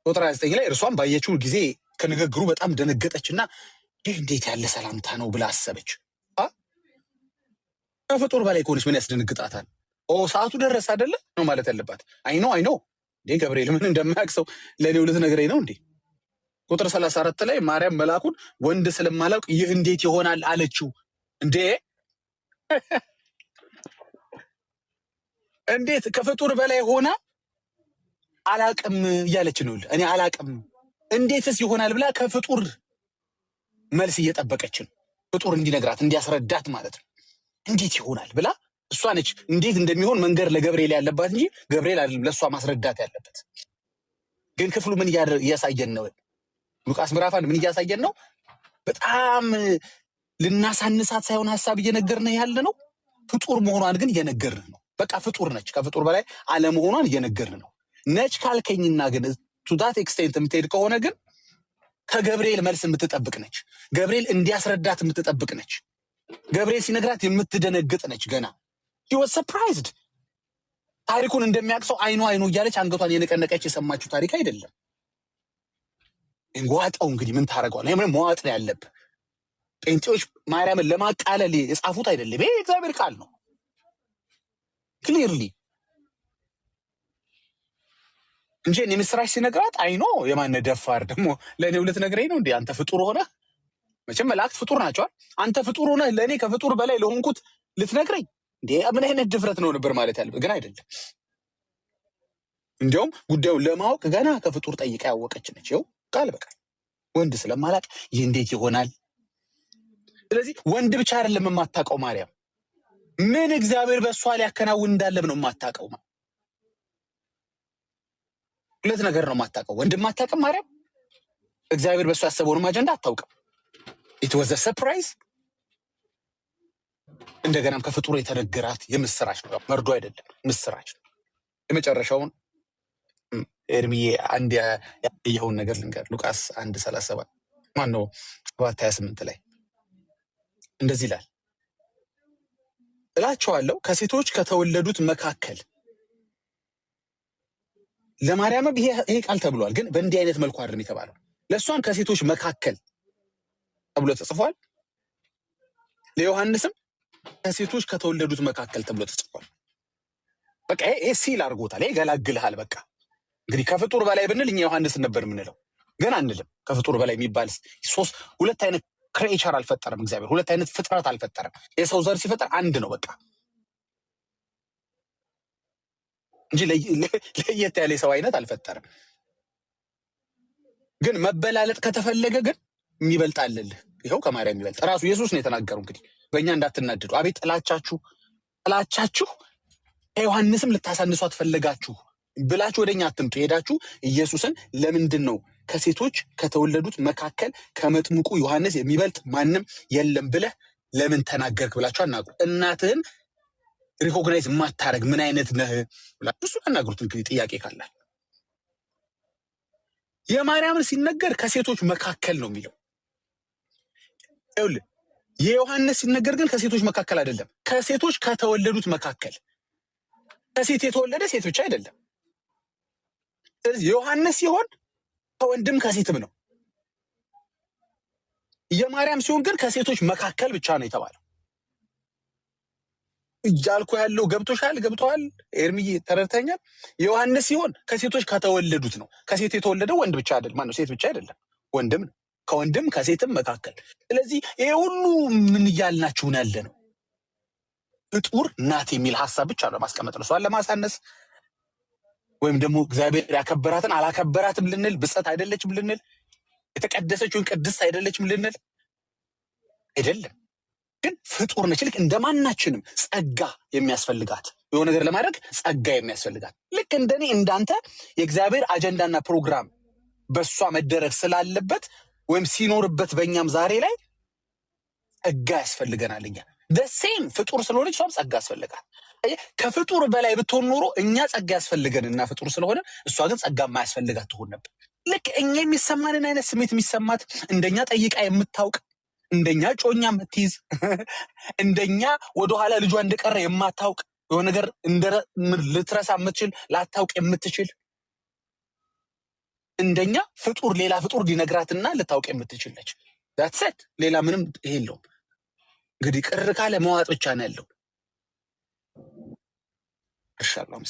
ቁጥር 29 ላይ እርሷም ባየችው ጊዜ ከንግግሩ በጣም ደነገጠችና ይህ እንዴት ያለ ሰላምታ ነው ብላ አሰበች። ከፍጡር በላይ ከሆነች ምን ያስደነግጣታል? ሰዓቱ ደረሰ አይደለ ነው ማለት ያለባት። አይኖ እንዴ ገብርኤል ምን እንደማያውቅ ሰው ለእኔው ልትነግረኝ ነው እንዴ? ቁጥር 34 ላይ ማርያም መልአኩን ወንድ ስለማላውቅ ይህ እንዴት ይሆናል አለችው። እንዴ እንዴት ከፍጡር በላይ ሆና አላቅም እያለች ነው። እኔ አላቅም እንዴትስ ይሆናል ብላ ከፍጡር መልስ እየጠበቀች ነው። ፍጡር እንዲነግራት እንዲያስረዳት ማለት ነው። እንዴት ይሆናል ብላ እሷ ነች እንዴት እንደሚሆን መንገር ለገብርኤል ያለባት እንጂ ገብርኤል አይደለም ለእሷ ማስረዳት ያለበት። ግን ክፍሉ ምን እያሳየን ነው? ሉቃስ ምዕራፍ 1 ምን እያሳየን ነው? በጣም ልናሳንሳት ሳይሆን ሀሳብ እየነገርን ያለ ነው። ፍጡር መሆኗን ግን እየነገርን ነው። በቃ ፍጡር ነች። ከፍጡር በላይ አለመሆኗን እየነገርን ነው። ነች ካልከኝና ግን ቱ ዳት ኤክስቴንት የምትሄድ ከሆነ ግን ከገብርኤል መልስ የምትጠብቅ ነች። ገብርኤል እንዲያስረዳት የምትጠብቅ ነች። ገብርኤል ሲነግራት የምትደነግጥ ነች። ገና she was surprised። ታሪኩን እንደሚያቅሰው አይኑ እያለች አንገቷን የነቀነቀች የሰማችው ታሪክ አይደለም። እንጓጣው እንግዲህ ምን ታረጋለህ? ምን መዋጥ ነው ያለብህ? ጴንጤዎች ማርያምን ለማቃለል የጻፉት አይደለም። ይሄ እግዚአብሔር ቃል ነው ክሊርሊ እንጂ የምስራች ሲነግራት አይኖ የማነ ደፋር ደግሞ ለእኔው ልትነግረኝ ነው እንዴ? አንተ ፍጡር ሆነ መቼም መላእክት ፍጡር ናቸው። አንተ ፍጡር ሆነ ለእኔ ከፍጡር በላይ ለሆንኩት ልትነግረኝ እንዴ? ምን አይነት ድፍረት ነው ነበር ማለት ያለብህ፣ ግን አይደለም። እንዲያውም ጉዳዩን ለማወቅ ገና ከፍጡር ጠይቃ ያወቀች ነች። ይኸው ቃል በቃል ወንድ ስለማላቅ ይህ እንዴት ይሆናል? ስለዚህ ወንድ ብቻ አይደለም የማታውቀው ማርያም፣ ምን እግዚአብሔር በእሷ ሊያከናውን እንዳለም ነው የማታውቀው። ሁለት ነገር ነው የማታውቀው። ወንድም አታውቅም ማርያም፣ እግዚአብሔር በእሷ ያሰበውንም አጀንዳ አታውቅም። it was a surprise። እንደገናም ከፍጡር የተነገራት የምስራች ነው፣ መርዶ አይደለም ምስራች ነው። የመጨረሻውን ኤርሚዬ አንድ ያየኸውን ነገር ልንገር። ሉቃስ 1:37 ማነው 7:28 ላይ እንደዚህ ይላል፣ እላቸዋለሁ ከሴቶች ከተወለዱት መካከል ለማርያምም ይሄ ቃል ተብሏል፣ ግን በእንዲህ አይነት መልኩ አይደለም የተባለው። ለእሷም ከሴቶች መካከል ተብሎ ተጽፏል፣ ለዮሐንስም ከሴቶች ከተወለዱት መካከል ተብሎ ተጽፏል። በቃ ይሄ ሲል አድርጎታል። ይሄ ገላግልሃል። በቃ እንግዲህ ከፍጡር በላይ ብንል እኛ ዮሐንስን ነበር የምንለው፣ ግን አንልም። ከፍጡር በላይ የሚባል ሁለት አይነት ክሬቸር አልፈጠረም እግዚአብሔር፣ ሁለት አይነት ፍጥረት አልፈጠረም። የሰው ዘር ሲፈጠር አንድ ነው በቃ እንጂ ለየት ያለ የሰው አይነት አልፈጠረም። ግን መበላለጥ ከተፈለገ ግን የሚበልጥ አለልህ። ይኸው ከማርያም የሚበልጥ ራሱ ኢየሱስ ነው የተናገረው። እንግዲህ በእኛ እንዳትናደዱ፣ አቤት ጥላቻችሁ ከዮሐንስም ልታሳንሷት ፈለጋችሁ ብላችሁ ወደኛ አትምጡ። ሄዳችሁ ኢየሱስን ለምንድን ነው ከሴቶች ከተወለዱት መካከል ከመጥምቁ ዮሐንስ የሚበልጥ ማንም የለም ብለህ ለምን ተናገርክ ብላችሁ አናግሩ። እናትህን ሪኮግናይዝ የማታረግ ምን አይነት ነህ ብላችሁ እሱ አናግሩት። እንግዲህ ጥያቄ ካላል የማርያምን ሲነገር ከሴቶች መካከል ነው የሚለው። ይኸውልህ የዮሐንስ ሲነገር ግን ከሴቶች መካከል አይደለም፣ ከሴቶች ከተወለዱት መካከል። ከሴት የተወለደ ሴት ብቻ አይደለም። ስለዚህ ዮሐንስ ሲሆን ከወንድም ከሴትም ነው። የማርያም ሲሆን ግን ከሴቶች መካከል ብቻ ነው የተባለው። እያልኩ ያለው ገብቶሃል ኤርሚዬ ተረድተኛል? ዮሐንስ ሲሆን ከሴቶች ከተወለዱት ነው። ከሴት የተወለደ ወንድ ብቻ አይደለም፣ ማነው ሴት ብቻ አይደለም፣ ወንድም ነው። ከወንድም ከሴትም መካከል። ስለዚህ ይሄ ሁሉ ምን እያልናችሁ ያለ ነው? ፍጡር ናት የሚል ሀሳብ ብቻ ነው ማስቀመጥ ነው። እሷን ለማሳነስ ወይም ደግሞ እግዚአብሔር ያከበራትን አላከበራትም ልንል፣ ብጽዕት አይደለችም ልንል፣ የተቀደሰችውን ቅድስት አይደለችም ልንል አይደለም። ግን ፍጡር ነች። ልክ እንደማናችንም ጸጋ የሚያስፈልጋት የሆነ ነገር ለማድረግ ጸጋ የሚያስፈልጋት ልክ እንደኔ እንዳንተ የእግዚአብሔር አጀንዳና ፕሮግራም በእሷ መደረግ ስላለበት ወይም ሲኖርበት በእኛም ዛሬ ላይ ጸጋ ያስፈልገናል። እኛ ደሴም ፍጡር ስለሆነች እሷም ጸጋ ያስፈልጋል። ከፍጡር በላይ ብትሆን ኖሮ እኛ ጸጋ ያስፈልገንና ፍጡር ስለሆነ እሷ ግን ጸጋ የማያስፈልጋት ትሆን ነበር። ልክ እኛ የሚሰማንን አይነት ስሜት የሚሰማት እንደኛ ጠይቃ የምታውቅ እንደኛ ጮኛ የምትይዝ እንደኛ ወደኋላ ልጇ እንደቀረ የማታውቅ የሆነ ነገር ልትረሳ የምትችል ላታውቅ የምትችል እንደኛ ፍጡር ሌላ ፍጡር ሊነግራትና ልታውቅ የምትችል ነች። ዳትሰት ሌላ ምንም ይሄ የለውም። እንግዲህ ቅር ካለ መዋጥ ብቻ ነው ያለው። ኢንሻአላህ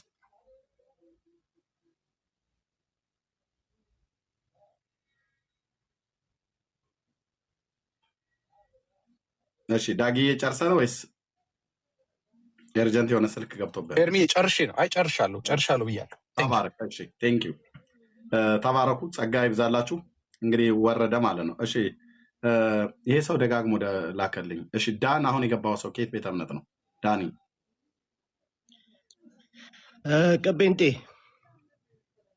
እሺ ዳጊዬ ጨርሰህ ነው ወይስ ኤርጀንት የሆነ ስልክ ገብቶበት? ኤርሚ ጨርሼ ነው። አይ ጨርሻለሁ ብያለሁ። ተባረክ። እሺ ቴንክ ዩ ተባረኩ። ጸጋ ይብዛላችሁ። እንግዲህ ወረደ ማለት ነው። እሺ ይሄ ሰው ደጋግሞ ላከልኝ። እሺ ዳን አሁን የገባው ሰው ከየት ቤተ እምነት ነው? ዳኒ ቀቤንጤ።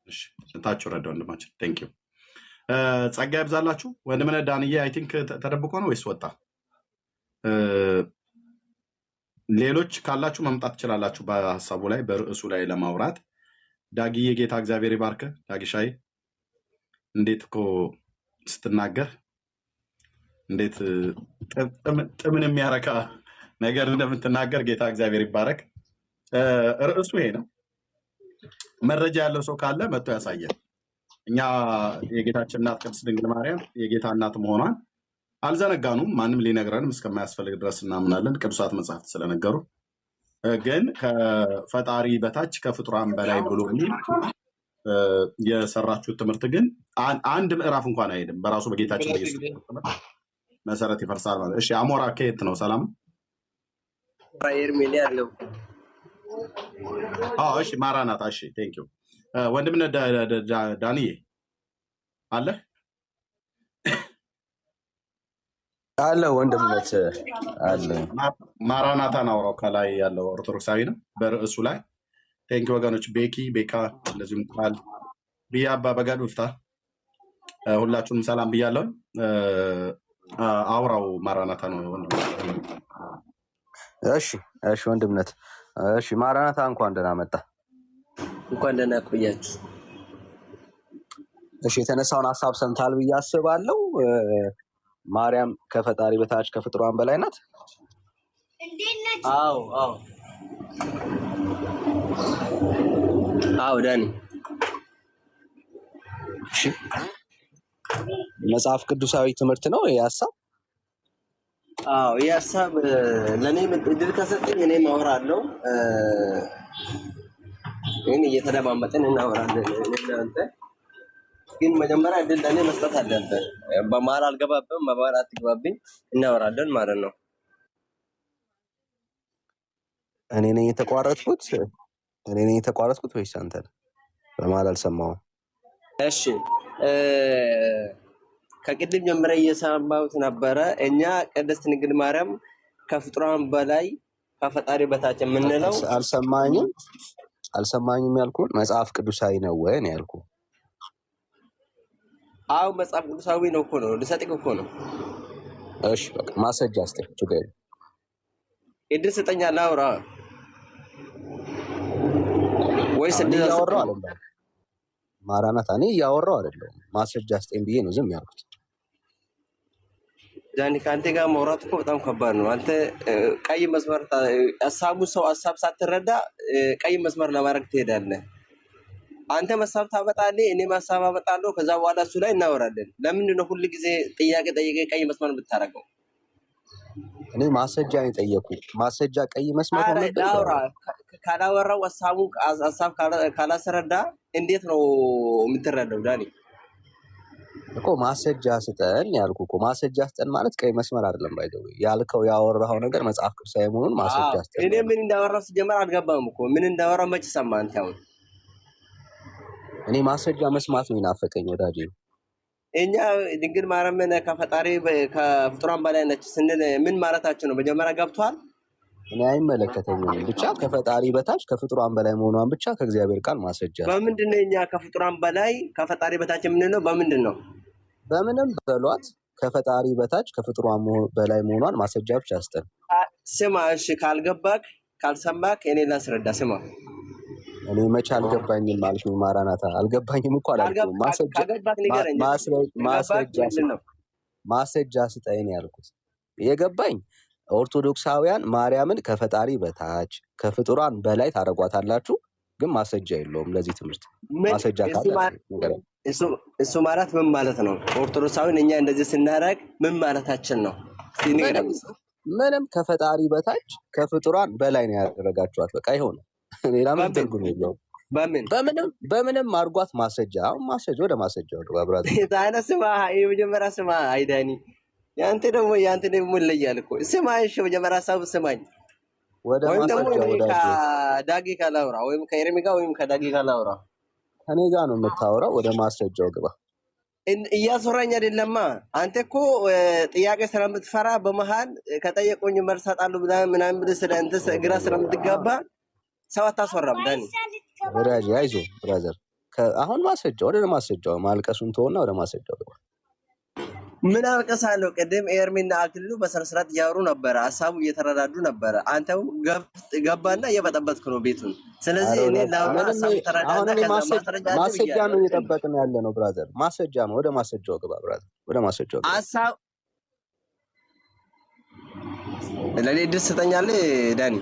እሺ ስንታችሁ ረዳ ወንድማችን። ቴንክ ዩ ጸጋ ይብዛላችሁ። ወንድምነ ዳንዬ አይ ቲንክ ተደብቆ ነው ወይስ ወጣ? ሌሎች ካላችሁ መምጣት ትችላላችሁ። በሀሳቡ ላይ በርዕሱ ላይ ለማውራት ዳጊዬ ጌታ እግዚአብሔር ይባርክ። ዳጊሻይ እንዴት እኮ ስትናገር እንዴት ጥምን የሚያረካ ነገር እንደምትናገር ጌታ እግዚአብሔር ይባረክ። ርዕሱ ይሄ ነው። መረጃ ያለው ሰው ካለ መጥቶ ያሳያል። እኛ የጌታችን እናት ቅድስት ድንግል ማርያም የጌታ እናት መሆኗን አልዘነጋኑም። ማንም ሊነግረንም እስከማያስፈልግ ድረስ እናምናለን፣ ቅዱሳት መጽሐፍት ስለነገሩ። ግን ከፈጣሪ በታች ከፍጡራን በላይ ብሎ የሰራችሁት ትምህርት ግን አንድ ምዕራፍ እንኳን አይሄድም። በራሱ በጌታችን በኢየሱስ መሰረት ይፈርሳል ማለት። እሺ አሞራ ከየት ነው? ሰላም ኤርሜሊ አለው። እሺ ማራናታ። እሺ ቴንክ ዩ ወንድምነ ዳንዬ አለ አለ ወንድምነት አለ። ማራናታን አውራው ከላይ ያለው ኦርቶዶክሳዊ ነው በርዕሱ ላይ። ቴንክ ዩ ወገኖች። ቤኪ ቤካ እንደዚሁም ቃል ቢያባ በጋድ ውፍታ ሁላችሁንም ሰላም ብያለሁ። አውራው ማራናታ ነው ወንድም። እሺ ወንድምነት። እሺ ማራናታ እንኳን ደህና መጣ። እንኳን ደህና ቆያችሁ። እሺ የተነሳውን ሐሳብ ሰምታል ብዬ አስባለሁ። ማርያም ከፈጣሪ በታች ከፍጡራን በላይ ናት። አዎ ዳኒ። እሺ መጽሐፍ ቅዱሳዊ ትምህርት ነው ይሄ ሐሳብ? ይሄ ሐሳብ ለኔ እድል ከሰጠኝ እኔም አወራለሁ። ግን እየተደማመጥን እናወራለን። እናንተ ግን መጀመሪያ እድል ለኔ መስጠት አለብን። በመሀል አልገባብም፣ በመሀል አትግባብኝ፣ እናወራለን ማለት ነው። እኔ ነኝ የተቋረጥኩት ወይስ አንተ? በመሀል አልሰማሁም። እሺ ከቅድም ጀምረ እየሰማሁት ነበረ። እኛ ቅድስት ድንግል ማርያም ከፍጡራን በላይ ከፈጣሪ በታች የምንለው አልሰማኝም ያልኩህ መጽሐፍ ቅዱሳዊ ነው ወይ ነው ያልኩህ። አዎ መጽሐፍ ቅዱሳዊ ነው እኮ ነው ልሰጥህ እኮ ነው። እሺ በቃ ማስረጃ አስጠኝ። ችግር እድል ስጠኝ አላውራ ወይስ እድል እያወራሁ አይደለም ማራናታ፣ እኔ እያወራሁ አይደለም። ማስረጃ አስጠኝ ብዬ ነው ዝም ያልኩት። ዳኒ ከአንተ ጋር ማውራት እኮ በጣም ከባድ ነው። አንተ ቀይ መስመር ሰው ሀሳብ ሳትረዳ ቀይ መስመር ለማድረግ ትሄዳለህ። አንተ ሀሳብ ታመጣለህ፣ እኔ ሀሳብ አመጣለሁ። ከዛ በኋላ እሱ ላይ እናወራለን። ለምንድን ነው ሁል ጊዜ ጥያቄ ጠይቀህ ቀይ መስመር የምታደርገው? እኔ ማስረጃ ነው የጠየኩት። ማስረጃ ቀይ መስመር ካላወራው ሀሳብ ካላስረዳ እንዴት ነው የምትረዳው? ዳኒ እኮ ማስረጃ ስጠን ያልኩህ እኮ። ማስረጃ ስጠን ማለት ቀይ መስመር አይደለም። ባይደው ያልከው ያወራኸው ነገር መጽሐፍ ቅዱሳዊ መሆኑን ማስረጃ ስጠን። እኔ ምን እንዳወራው ሲጀመር አልገባም እኮ። ምን እንዳወራው መች ሰማህ አንተ? አሁን እኔ ማስረጃ መስማት ነው የናፈቀኝ ወዳጄ። እኛ ድንግል ማርያምን ከፈጣሪ ከፍጡራን በላይ ነች ስንል ምን ማለታችን ነው? መጀመሪያ ገብቷል። እኔ አይመለከተኝም። ብቻ ከፈጣሪ በታች ከፍጡራን በላይ መሆኗን ብቻ ከእግዚአብሔር ቃል ማስረጃ። በምንድን ነው እኛ ከፍጡራን በላይ ከፈጣሪ በታች የምንለው? በምንድን ነው? በምንም በሏት ከፈጣሪ በታች ከፍጡራን በላይ መሆኗን ማስረጃ ብቻ አስጠን። ስማ እሺ፣ ካልገባክ ካልሰማክ እኔ ላስረዳ። ስማ እኔ መቼ አልገባኝም ማለት ነው? ማራናታ አልገባኝም እኮ አላልኩም። ማስረጃ ስጠኝ ያልኩት። የገባኝ ኦርቶዶክሳውያን ማርያምን ከፈጣሪ በታች ከፍጡራን በላይ ታደርጓታላችሁ፣ ግን ማስረጃ የለውም ለዚህ ትምህርት። ማስረጃ ካለ እሱ ማለት ምን ማለት ነው? ኦርቶዶክሳውያን እኛ እንደዚህ ስናደርግ ምን ማለታችን ነው? ምንም ከፈጣሪ በታች ከፍጡራን በላይ ነው ያደረጋችኋት። በቃ ይሆነ ሌላ ምን ትርጉም የለውም። በምንም አድርጓት። ማስረጃ ወደ ማስረጃ ወደ ባብራት ታና ስማ፣ የመጀመሪያ ስማ አይዳኒ፣ ያንተ ደግሞ ይለያል እኮ። ስማ እሺ፣ መጀመሪያ ሀሳብ ስማኝ። ወደ ማስረጃ ወደ ከዳጊ ካላውራ ወይም ከኤርሚ ጋር ወይም ከዳጊ ካላውራ ከኔ ጋር ነው የምታወራው። ወደ ማስረጃው ግባ። እያስወራኝ አይደለማ። አንተ እኮ ጥያቄ ስለምትፈራ በመሃል ከጠየቁኝ መልስ አጣሉ ምናምን ብለህ ስለ እንትን ግራ ስለምትጋባ ሰው አታስወራም። ዳኒ ወዳጅ አይዞህ ብራዘር። አሁን ማስረጃው ወደ ማስረጃው ማልቀሱን ተወና ወደ ማስረጃው ግባ። ምን አልቀሳለሁ? ቅድም ኤርሚና አክሊሉ በስነስርዓት እያወሩ ነበረ፣ ሀሳቡ እየተረዳዱ ነበረ። አንተው ገባና እየበጠበጥክ ነው ቤቱን። ስለዚህ እኔ ላውራ ሀሳቡ ተረዳና ከዛ ማስረጃ ማስረጃ ነው እየጠበቅን ያለ ነው ብራዘር። ማስረጃ ነው። ወደ ማስረጃው ግባ ብራዘር፣ ወደ ማስረጃው ግባ። ሀሳብ ለኔ ድስ ትሰጠኛለህ ዳኒ?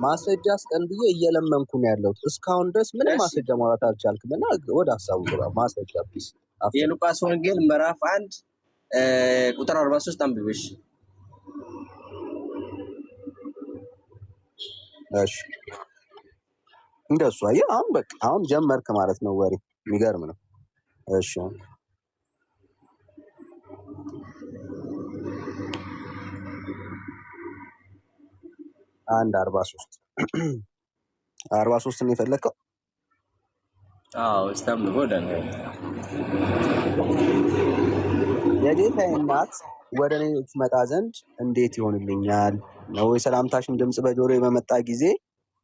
ማስረጃ አስቀን ብዬ እየለመንኩ ነው ያለሁት። እስካሁን ድረስ ምንም ማስረጃ ማውራት አልቻልክም እና ወደ ሀሳቡ ግባ። ማስረጃ ፕሊዝ። የሉቃስ ወንጌል ምዕራፍ 1 ቁጥር 43 አንብበሽ። እሺ እንደሱ አየህ። አሁን በቃ አሁን ጀመርክ ማለት ነው ወሬ። የሚገርም ነው። እሺ 43 ነው የፈለከው? አዎ እስታም ወደነ የጌታዬ እናት ወደ እኔ ትመጣ ዘንድ እንዴት ይሆንልኛል? ነው የሰላምታሽን ድምፅ በጆሮዬ በመጣ ጊዜ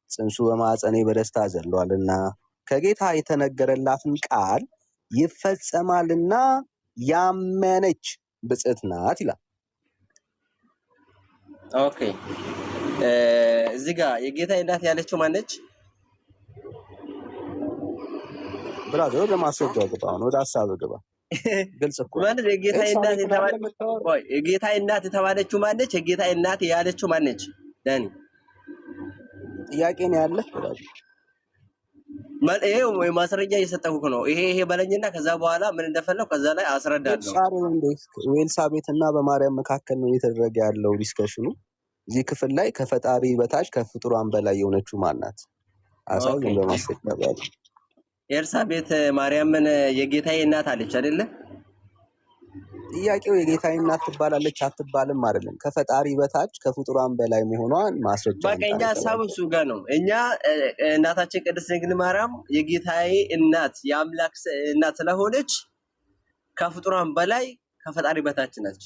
ጽንሱ በማዕፀኔ በደስታ ዘሏልና ከጌታ የተነገረላትን ቃል ይፈጸማልና ያመነች ብፅዕት ናት ይላል። ኦኬ እዚህ ጋር የጌታ እናት ያለችው ማነች? ብራዘር ወደ ማስረጃው ግባ። አሁን ወደ ሀሳብ ግባ። ግልጽ እኮ ማለት የጌታ እናት የተባለችው ወይ የጌታ እናት የተባለችው ማነች? የጌታ እናት ያለችው ማነች? ዳኒ ጥያቄ ነው ያለህ ብራዘር። ይሄው ማስረጃ እየሰጠሁህ ነው። ይሄ በለኝና ከዛ በኋላ ምን እንደፈለኩ ከዛ ላይ አስረዳለሁ። ኤልሳቤጥና በማርያም መካከል ነው እየተደረገ ያለው ዲስከሽኑ። እዚህ ክፍል ላይ ከፈጣሪ በታች ከፍጡራን በላይ የሆነችው ማናት? አሳየን በማስረጃ ባለ። ኤልሳቤጥ ማርያምን የጌታዬ እናት አለች አይደለ? ጥያቄው የጌታዬ እናት ትባላለች አትባልም አይደለም። ከፈጣሪ በታች ከፍጡራን በላይ መሆኗን ማስረጃ በቀኛ ሐሳብ እሱ ጋር ነው። እኛ እናታችን ቅድስት ድንግል ማርያም የጌታዬ እናት የአምላክ እናት ስለሆነች ከፍጡራን በላይ ከፈጣሪ በታች ነች።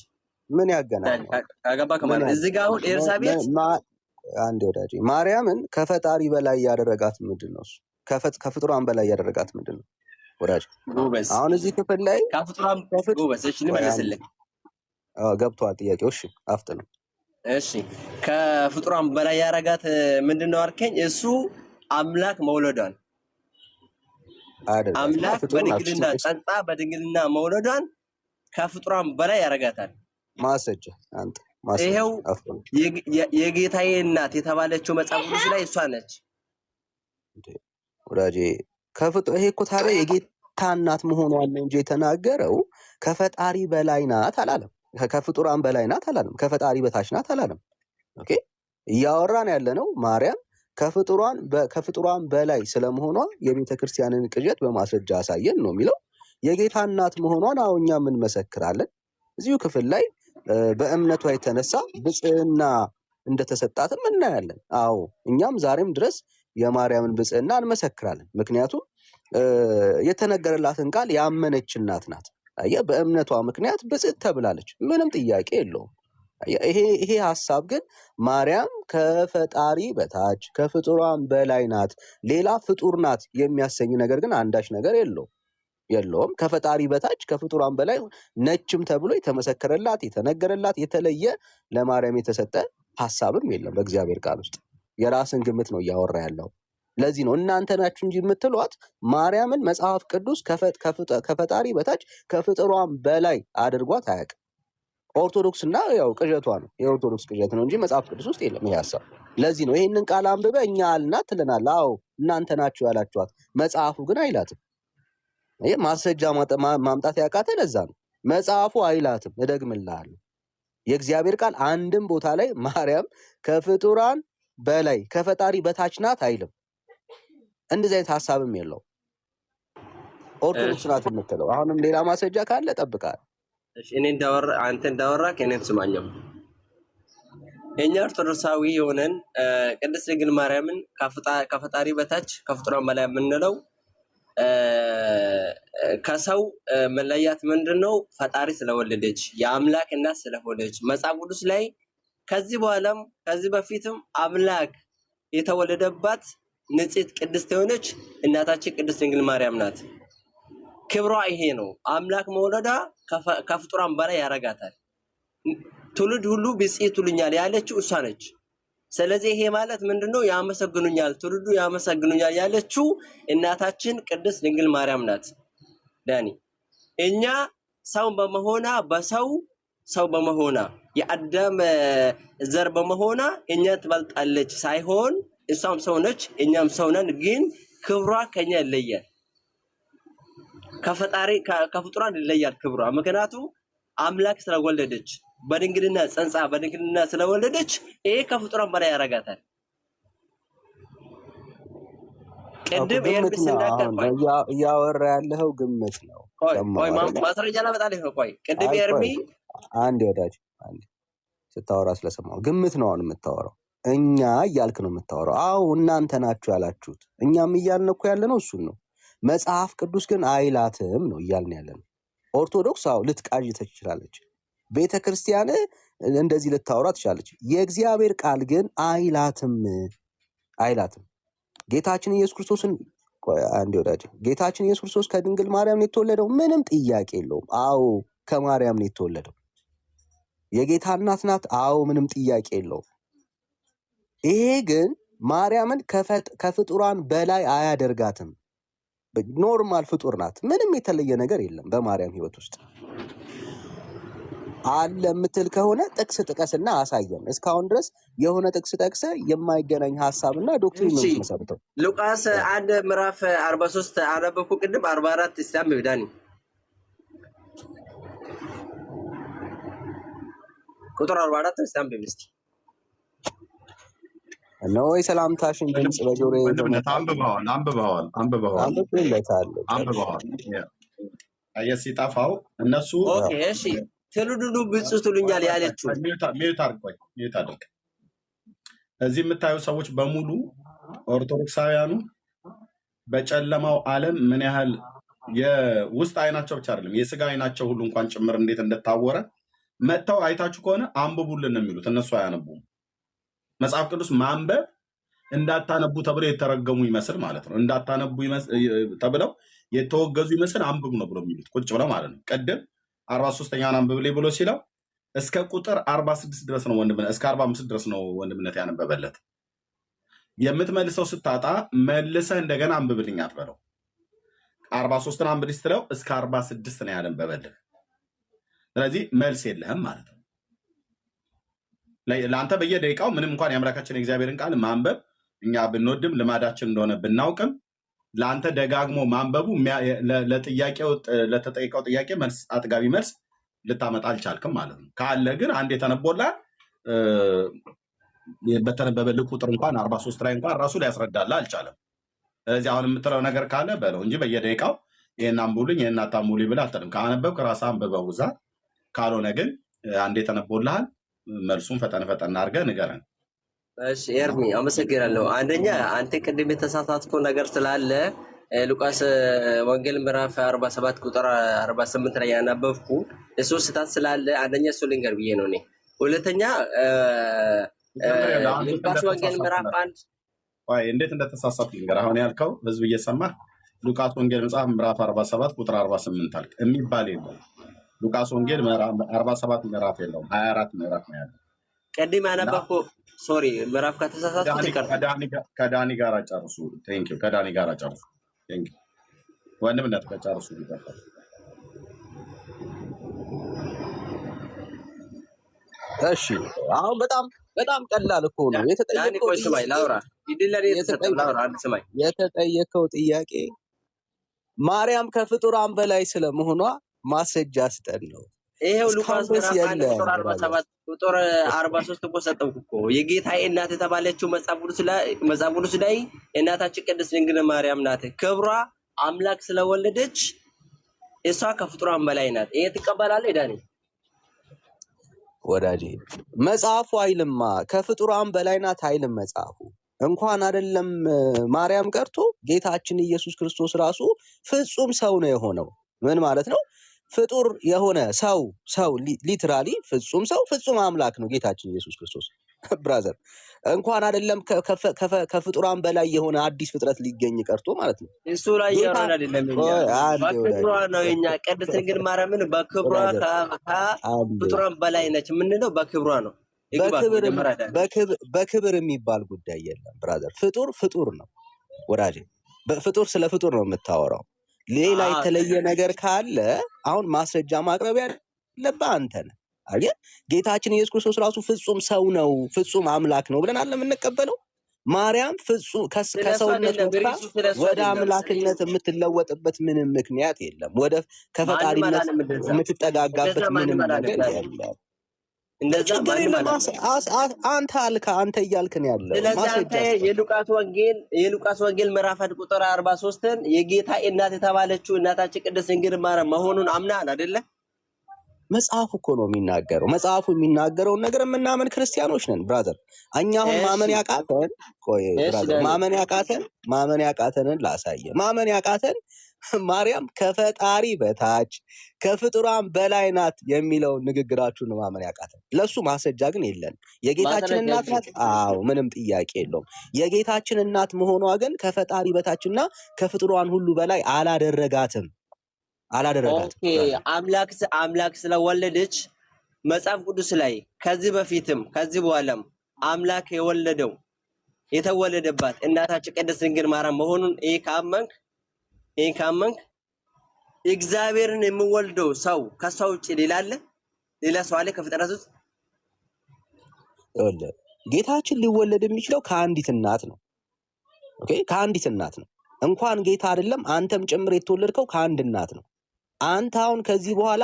ምን ያገናኛል? ካገባ ከማለት እዚህ ጋር አሁን ኤልሳቤጥ አንዴ ወዳጄ ማርያምን ከፈጣሪ በላይ ያደረጋት ምንድን ነው? ከፍጡራን በላይ ያደረጋት ምንድን ነው ወዳጄ? አሁን እዚህ ክፍል ላይ ከፍጡራን ጎበዝ። እሺ ልመልስልህ። ገብቷል ጥያቄው? እሺ አፍጥነው። እሺ ከፍጡራን በላይ ያደረጋት ምንድን ነው አልከኝ? እሱ አምላክ መውለዷን አይደለም። አምላክ በድንግልና ጸንታ በድንግልና መውለዷን ከፍጡራን በላይ ያደረጋታል። ማስረጃ አንተ ይሄው የጌታዬ እናት የተባለችው መጽሐፍ ቅዱስ ላይ እሷ ነች ወዳጄ። ይሄ እኮ ታዲያ የጌታ እናት መሆኗን ነው እንጂ የተናገረው ከፈጣሪ በላይ ናት አላለም። ከፍጡራን በላይ ናት አላለም። ከፈጣሪ በታች ናት አላለም። ኦኬ እያወራን ያለነው ማርያም ከፍጡራን በላይ ስለመሆኗ የቤተ ክርስቲያንን ቅዠት በማስረጃ አሳየን ነው የሚለው። የጌታ እናት መሆኗን አዎ እኛም እንመሰክራለን። እዚሁ ክፍል ላይ በእምነቷ የተነሳ ብፅዕና እንደተሰጣትም እናያለን። አዎ እኛም ዛሬም ድረስ የማርያምን ብፅዕና እንመሰክራለን። ምክንያቱም የተነገረላትን ቃል ያመነች እናት ናት። አየህ፣ በእምነቷ ምክንያት ብፅዕት ተብላለች። ምንም ጥያቄ የለውም። ይሄ ሀሳብ ግን ማርያም ከፈጣሪ በታች ከፍጡራን በላይ ናት፣ ሌላ ፍጡር ናት የሚያሰኝ ነገር ግን አንዳች ነገር የለውም። ከፈጣሪ በታች ከፍጡራን በላይ ነችም ተብሎ የተመሰከረላት የተነገረላት የተለየ ለማርያም የተሰጠ ሀሳብም የለም በእግዚአብሔር ቃል ውስጥ። የራስን ግምት ነው እያወራ ያለው። ለዚህ ነው እናንተ ናችሁ እንጂ የምትሏት ማርያምን መጽሐፍ ቅዱስ ከፈጣሪ በታች ከፍጡራን በላይ አድርጓት አያውቅም። ኦርቶዶክስ እና ያው ቅዠቷ ነው፣ የኦርቶዶክስ ቅዠት ነው እንጂ መጽሐፍ ቅዱስ ውስጥ የለም ይሄ ሀሳብ። ለዚህ ነው ይህንን ቃል አንብበ እኛ አልናት ትለናል። አዎ እናንተ ናችሁ ያላችኋት፣ መጽሐፉ ግን አይላትም። ይሄ ማስረጃ ማምጣት ያቃተ ለዛ ነው። መጽሐፉ አይላትም። እደግምልሃለሁ፣ የእግዚአብሔር ቃል አንድም ቦታ ላይ ማርያም ከፍጡራን በላይ ከፈጣሪ በታች ናት አይልም። እንደዚህ አይነት ሀሳብም የለው። ኦርቶዶክስ ናት የምትለው። አሁንም ሌላ ማስረጃ ካለ ጠብቃለሁ። እሺ እኔ አንተ እንዳወራ ከኔን ስማኛው። እኛ ኦርቶዶክሳዊ የሆነን ቅድስት ድንግል ማርያምን ከፈጣሪ በታች ከፍጡራን በላይ የምንለው ከሰው መለያት ምንድነው? ፈጣሪ ስለወለደች የአምላክ እናት ስለሆነች መጽሐፍ ቅዱስ ላይ ከዚህ በኋላም ከዚህ በፊትም አምላክ የተወለደባት ንጽሕት ቅድስት የሆነች እናታችን ቅድስት ድንግል ማርያም ናት። ክብሯ ይሄ ነው። አምላክ መውለዷ ከፍጡራን በላይ ያረጋታል። ትውልድ ሁሉ ብፅዕት ይሉኛል ያለችው እሷ ነች። ስለዚህ ይሄ ማለት ምንድነው? ያመሰግኑኛል፣ ትውልዱ ያመሰግኑኛል ያለችው እናታችን ቅድስት ድንግል ማርያም ናት። ዳኒ እኛ ሰው በመሆና ሰው በመሆና የአዳም ዘር በመሆና እኛ ትበልጣለች ሳይሆን እሷም ሰው ነች፣ እኛም ሰው ነን። ግን ክብሯ ከኛ ይለያል፣ ከፈጣሪ ከፍጡራን ይለያል ክብሯ። ምክንያቱም አምላክ ስለወለደች በድንግልና ጸንሳ በድንግልና ስለወለደች ይሄ ከፍጡራን በላይ ያረጋታል። ቅድም ኤርሚስ እንዳልከው እያወራ ያለው ግምት ነው። ቆይ ማስረጃ ላመጣልህ ነው። ቆይ ቅድም ኤርሚ አንድ ወዳጅ አንድ ስታወራ ስለሰማው ግምት ነው አሁን የምታወራው። እኛ እያልክ ነው የምታወራው። አዎ እናንተ ናችሁ ያላችሁት፣ እኛም እያልን እኮ ያለነው እሱን ነው። መጽሐፍ ቅዱስ ግን አይላትም ነው እያልን ያለነው። ኦርቶዶክስ አዎ ልትቃዥ ትችላለች፣ ቤተክርስቲያን እንደዚህ ልታወራ ትችላለች። የእግዚአብሔር ቃል ግን አይላትም። ጌታችን ኢየሱስ ክርስቶስን አንዴ ወዳጅ ጌታችን ኢየሱስ ክርስቶስ ከድንግል ማርያም ነው የተወለደው፣ ምንም ጥያቄ የለውም። አዎ ከማርያም ነው የተወለደው። የጌታ እናት ናት። አዎ ምንም ጥያቄ የለውም። ይሄ ግን ማርያምን ከፍጡራን በላይ አያደርጋትም። ኖርማል ፍጡር ናት። ምንም የተለየ ነገር የለም በማርያም ህይወት ውስጥ። አለ የምትል ከሆነ ጥቅስ ጥቀስና አሳየን። እስካሁን ድረስ የሆነ ጥቅስ ጠቅሰ የማይገናኝ ሐሳብና ዶክትሪን ነው የምትመሰርተው። ሉቃስ 1 ምዕራፍ 43 አነበብኩ ቅድም 44 እስታም ይብዳኒ ቁጥር 44 እስታም ቢምስቲ ነው የሰላምታሽን ድምጽ በጆሮዬ አንብበዋል። ሲጠፋው እነሱ ኦኬ እሺ ትውልዱ ብፅዕት ይሉኛል ያለችው ሚዩት አድርግ። እዚህ የምታዩ ሰዎች በሙሉ ኦርቶዶክሳውያኑ በጨለማው ዓለም ምን ያህል የውስጥ አይናቸው ብቻ አይደለም የስጋ አይናቸው ሁሉ እንኳን ጭምር እንዴት እንደታወረ መጥተው አይታችሁ ከሆነ አንብቡልን ነው የሚሉት። እነሱ አያነቡም። መጽሐፍ ቅዱስ ማንበብ እንዳታነቡ ተብለው የተረገሙ ይመስል ማለት ነው። እንዳታነቡ ተብለው የተወገዙ ይመስል አንብቡ ነው ብሎ የሚሉት ቁጭ ብለው ማለት ነው። ቀደም 43ኛውን አንብብልኝ ብሎ ሲለው እስከ ቁጥር 46 ድረስ ነው ወንድምነት፣ እስከ 45 ድረስ ነው ወንድምነት ያነበበለት። የምትመልሰው ስታጣ መልሰህ እንደገና አንብብልኝ አትበለው። 43ን አንብብልኝ ስትለው እስከ 46 ነው ያነበበልህ። ስለዚህ መልስ የለህም ማለት ነው። ለአንተ በየደቂቃው ምንም እንኳን የአምላካችን የእግዚአብሔርን ቃል ማንበብ እኛ ብንወድም ልማዳችን እንደሆነ ብናውቅም ለአንተ ደጋግሞ ማንበቡ ለተጠየቀው ጥያቄ መልስ አጥጋቢ መልስ ልታመጣ አልቻልክም ማለት ነው። ካለ ግን አንድ የተነቦላል በተነበበልህ ቁጥር እንኳን 43 ላይ እንኳን ራሱ ሊያስረዳልህ አልቻለም። ስለዚህ አሁን የምትለው ነገር ካለ በለው እንጂ በየደቂቃው ይሄን አንብቡልኝ ይሄን አታንብቡልኝ ብለህ አትልም። ካነበብክ ራስህ አንብበው እዛ። ካልሆነ ግን አንድ የተነቦልሃል መልሱን ፈጠን አድርገህ ንገረን። እሺ ኤርሚ አመሰግናለሁ። አንደኛ አንተ ቅድም የተሳሳትከው ነገር ስላለ ሉቃስ ወንጌል ምዕራፍ 47 ቁጥር 48 ላይ ያነበብኩ እሱ ስህተት ስላለ አንደኛ እሱ ልንገር ብዬ ነው እኔ። ሁለተኛ ሉቃስ ወንጌል ምዕራፍ 1 እንዴት እንደተሳሳት ልንገር። አሁን ያልከው ህዝብ እየሰማ ሉቃስ ወንጌል መጽሐፍ ምዕራፍ 47 ቁጥር 48 አልክ የሚባል የለም። ሉቃስ ወንጌል ምዕራፍ 47 ምዕራፍ የለውም፣ 24 ምዕራፍ ነው ያለው። ቅድም ያነበብኩ ሶሪ ምዕራፍ ከተሳሳትኩ ከዳኒ ጋር ጨርሱ። ቴንክ ዩ ከዳኒ ጋር ጨርሱ። ቴንክ ዩ ወንድምነት ከጨርሱ ይቀጥላል። እሺ አሁን በጣም ቀላል እኮ ነው የተጠየቀው ጥያቄ ማርያም ከፍጡራን በላይ ስለመሆኗ ማስረጃ ስጠን ነው። ይሄው ሉቃስ ቁጥር 43 እኮ ሰጠውኩ እኮ የጌታዬ እናት የተባለችው መጽሐፍ ቅዱስ ላይ እናታችን ቅድስት ድንግል ማርያም ናት። ክብሯ አምላክ ስለወለደች እሷ ከፍጡራን በላይ ናት። ይሄ ትቀበላለህ ዳኒ? ወዳጄ መጽሐፉ አይልማ ከፍጡራን በላይ ናት አይልም መጽሐፉ። እንኳን አይደለም ማርያም ቀርቶ ጌታችን ኢየሱስ ክርስቶስ ራሱ ፍጹም ሰው ነው የሆነው። ምን ማለት ነው? ፍጡር የሆነ ሰው ሊትራሊ ፍጹም ሰው ፍጹም አምላክ ነው ጌታችን ኢየሱስ ክርስቶስ። ብራዘር እንኳን አይደለም ከፍጡራን በላይ የሆነ አዲስ ፍጥረት ሊገኝ ቀርቶ ማለት ነው። እሱ ላይ ያወራን አይደለም እኛ በክብሯ ነው እኛ ቅድስት ድንግል ማርያምን በክብሯ ከፍጡራን በላይ ነች የምንለው በክብሯ ነው። በክብር የሚባል ጉዳይ የለም ብራዘር። ፍጡር ነው ወዳጄ። ፍጡር ስለ ፍጡር ነው የምታወራው። ሌላ የተለየ ነገር ካለ አሁን ማስረጃ ማቅረብ ያለብህ አንተ ነህ። አየህ ጌታችን ኢየሱስ ክርስቶስ ራሱ ፍጹም ሰው ነው፣ ፍጹም አምላክ ነው ብለን አለ የምንቀበለው። ማርያም ፍጹም ከሰውነት ወደ አምላክነት የምትለወጥበት ምንም ምክንያት የለም። ወደ ከፈጣሪነት የምትጠጋጋበት ምንም ነገር የለም። እንደዛ አንተ እያልክን ያለው ስለዚህ የሉቃስ ወንጌል ምዕራፍ 1 ቁጥር 43ን የጌታ እናት የተባለችው እናታችን ቅድስት ድንግል ማርያም መሆኑን አምናን አይደለ? መጽሐፉ እኮ ነው የሚናገረው። መጽሐፉ የሚናገረውን ነገር የምናምን ክርስቲያኖች ነን ብራዘር። እኛ አሁን ማመን ያቃተንን ላሳየ። ማመን ያቃተን ማርያም ከፈጣሪ በታች ከፍጡራን በላይ ናት የሚለውን ንግግራችሁን ማመን ያቃተን። ለሱ ማስረጃ ግን የለን። የጌታችን እናት ናት። አዎ ምንም ጥያቄ የለውም። የጌታችን እናት መሆኗ ግን ከፈጣሪ በታችና ከፍጡራን ሁሉ በላይ አላደረጋትም። ኦኬ አምላክ ስለወለደች መጽሐፍ ቅዱስ ላይ ከዚህ በፊትም ከዚህ በኋላም አምላክ የተወለደባት እናታችን ቅድስት ድንግል ማርያም መሆኑን ይሄ ካመንክ እግዚአብሔርን የሚወልደው ሰው ከሰው ውጭ ሌላ ሰው አለ ከፍጥረት ውስጥ? ጌታችን ሊወለድ የሚችለው ከአንዲት እናት ነው። ኦኬ ከአንዲት እናት ነው። እንኳን ጌታ አይደለም አንተም ጭምር የተወለድከው ከአንድ እናት ነው። አንተ አሁን ከዚህ በኋላ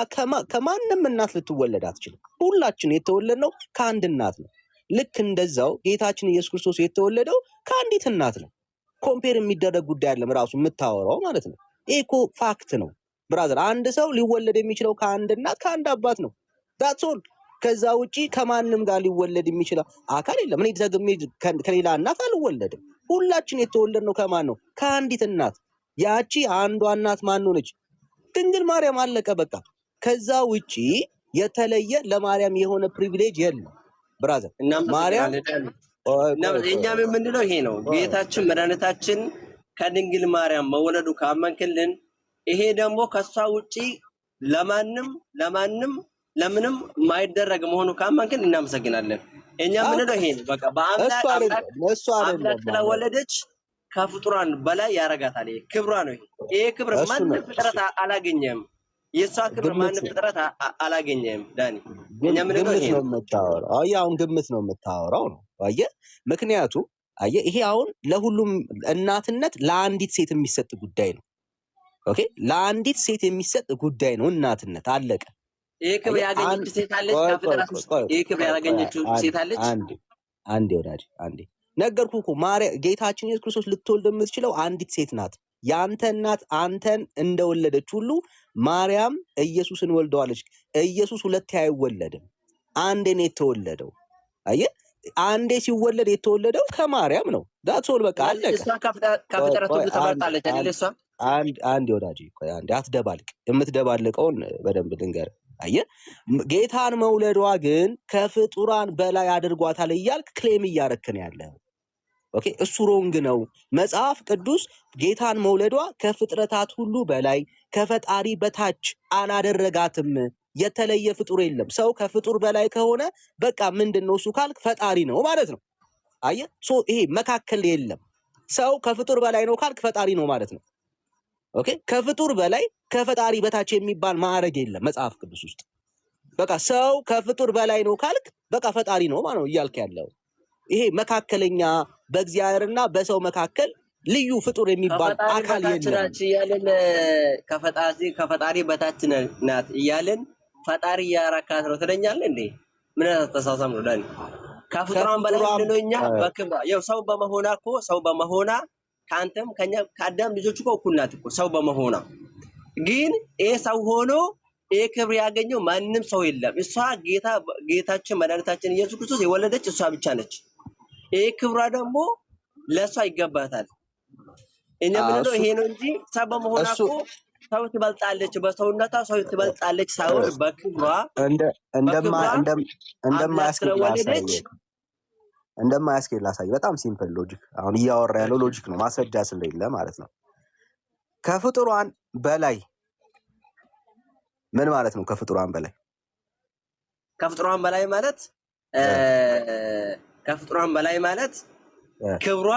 ከማንም እናት ልትወለድ አትችልም። ሁላችን የተወለድነው ከአንድ እናት ነው። ልክ እንደዛው ጌታችን ኢየሱስ ክርስቶስ የተወለደው ከአንዲት እናት ነው። ኮምፔር የሚደረግ ጉዳይ አይደለም ራሱ የምታወራው ማለት ነው። ይሄ እኮ ፋክት ነው ብራዘር። አንድ ሰው ሊወለድ የሚችለው ከአንድ እናት ከአንድ አባት ነው። ዳትስ ኦል። ከዛ ውጪ ከማንም ጋር ሊወለድ የሚችለው አካል የለም። እኔ ደግሜ ከሌላ እናት አልወለድም። ሁላችን የተወለድነው ከማን ነው? ከአንዲት እናት። ያቺ አንዷ እናት ማን ሆነች? ድንግል ማርያም። አለቀ በቃ። ከዛ ውጪ የተለየ ለማርያም የሆነ ፕሪቪሌጅ የለም ብራዘር። ማርያም እኛም የምንለው ይሄ ነው። ጌታችን መድኃኒታችን ከድንግል ማርያም መወለዱ ካመንክልን፣ ይሄ ደግሞ ከሷ ውጪ ለምንም ማይደረግ መሆኑ ካመንክን እናመሰግናለን። እኛ የምንለው ይሄ ነው። በቃ በአምላክ ስለወለደች ከፍጡራን በላይ ያረጋታል። ይሄ ክብሯ ነው። ይሄ ክብር ማንም ፍጥረት አላገኘም። የሷ ክብር ማንም ፍጥረት አላገኘም። ዳኒ እኛ ምንድነው ይሄ ነው የምታወራው? አሁን ግምት ነው የምታወራው ነው። አየህ ምክንያቱም አየህ ይሄ አሁን ለሁሉም እናትነት ለአንዲት ሴት የሚሰጥ ጉዳይ ነው። ኦኬ ለአንዲት ሴት የሚሰጥ ጉዳይ ነው እናትነት። አለቀ። ይሄ ክብር ያገኘች ሴት አለች ከፍጥረት ውስጥ። ይሄ ክብር ያገኘችው ሴት አለች። አንዴ ወዳጅ አንዴ ነገርኩህ እኮ ጌታችን ኢየሱስ ክርስቶስ ልትወልድ የምትችለው አንዲት ሴት ናት። ያንተ እናት አንተን እንደወለደች ሁሉ ማርያም ኢየሱስን ወልደዋለች። ኢየሱስ ሁለቴ አይወለድም፣ አንዴ ነው የተወለደው። አየህ አንዴ ሲወለድ የተወለደው ከማርያም ነው። ዳትሶል በቃ አለቀ። እሷ ከፍጥረት ሁሉ ተመርጣለች አይደል? እሷ አንዴ ወዳጅ ቆይ አንዴ አትደባልቅ። የምትደባልቀውን በደንብ ልንገርህ። አየህ ጌታን መውለዷ ግን ከፍጡራን በላይ አድርጓታል እያልክ ክሌም እያረክን ያለው ኦኬ፣ እሱ ሮንግ ነው። መጽሐፍ ቅዱስ ጌታን መውለዷ ከፍጥረታት ሁሉ በላይ ከፈጣሪ በታች አላደረጋትም። የተለየ ፍጡር የለም። ሰው ከፍጡር በላይ ከሆነ በቃ ምንድነው እሱ ካልክ ፈጣሪ ነው ማለት ነው። አየህ ይሄ መካከል የለም። ሰው ከፍጡር በላይ ነው ካልክ ፈጣሪ ነው ማለት ነው። ኦኬ ከፍጡር በላይ ከፈጣሪ በታች የሚባል ማዕረግ የለም መጽሐፍ ቅዱስ ውስጥ። በቃ ሰው ከፍጡር በላይ ነው ካልክ በቃ ፈጣሪ ነው ማለት ነው እያልክ ያለው። ይሄ መካከለኛ በእግዚአብሔርና በሰው መካከል ልዩ ፍጡር የሚባል አካል የለም። እያልን ከፈጣሪ በታች ናት እያልን ፈጣሪ ያራካት ነው ትለኛለህ እንዴ? ምን ተሳሳም ነው ዳኒ? ከፍጡራን በላይ ነው እኛ በክብሯ ያው ሰው በመሆና ካንተም ከኛ ከአዳም ልጆች እኮ እኩል ናት እኮ ሰው በመሆኗ። ግን ይሄ ሰው ሆኖ ይሄ ክብር ያገኘው ማንም ሰው የለም። እሷ ጌታችን መድኃኒታችን ኢየሱስ ክርስቶስ የወለደች እሷ ብቻ ነች። ይሄ ክብሯ ደግሞ ለእሷ ይገባታል። እኛ ምንድነው ይሄ ነው እንጂ ሰው በመሆኗ እኮ ሰው ትበልጣለች፣ በሰውነቷ ሰው ትበልጣለች ሳይሆን በክብሯ እንደማያስገድድ እንደማያስኬድ ላሳይ። በጣም ሲምፕል ሎጂክ አሁን እያወራ ያለው ሎጂክ ነው፣ ማስረጃ ስለሌለ ማለት ነው። ከፍጡራን በላይ ምን ማለት ነው? ከፍጡራን በላይ ከፍጡራን በላይ ማለት ክብሯ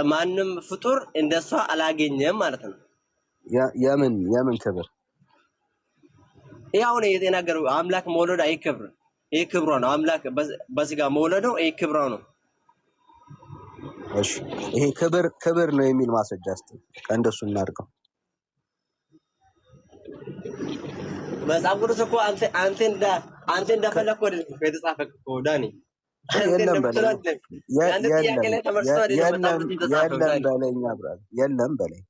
ማንም ፍጡር እንደሷ አላገኘም ማለት ነው። የምን ክብር? ያው ነው የተናገረው። አምላክ መውለድ አይከብርም። ይሄ ክብሯ ነው። አምላክ በስጋ መውለድ ነው። ይሄ ክብሯ ነው። እሺ ይሄ ክብር ነው የሚል ማስረጃ እስቲ እንደሱ እናድርገው። መጽሐፍ ቅዱስ እኮ አንተ እንደፈለክ ወደ የተጻፈ እኮ ዳኒ የለም በለኝ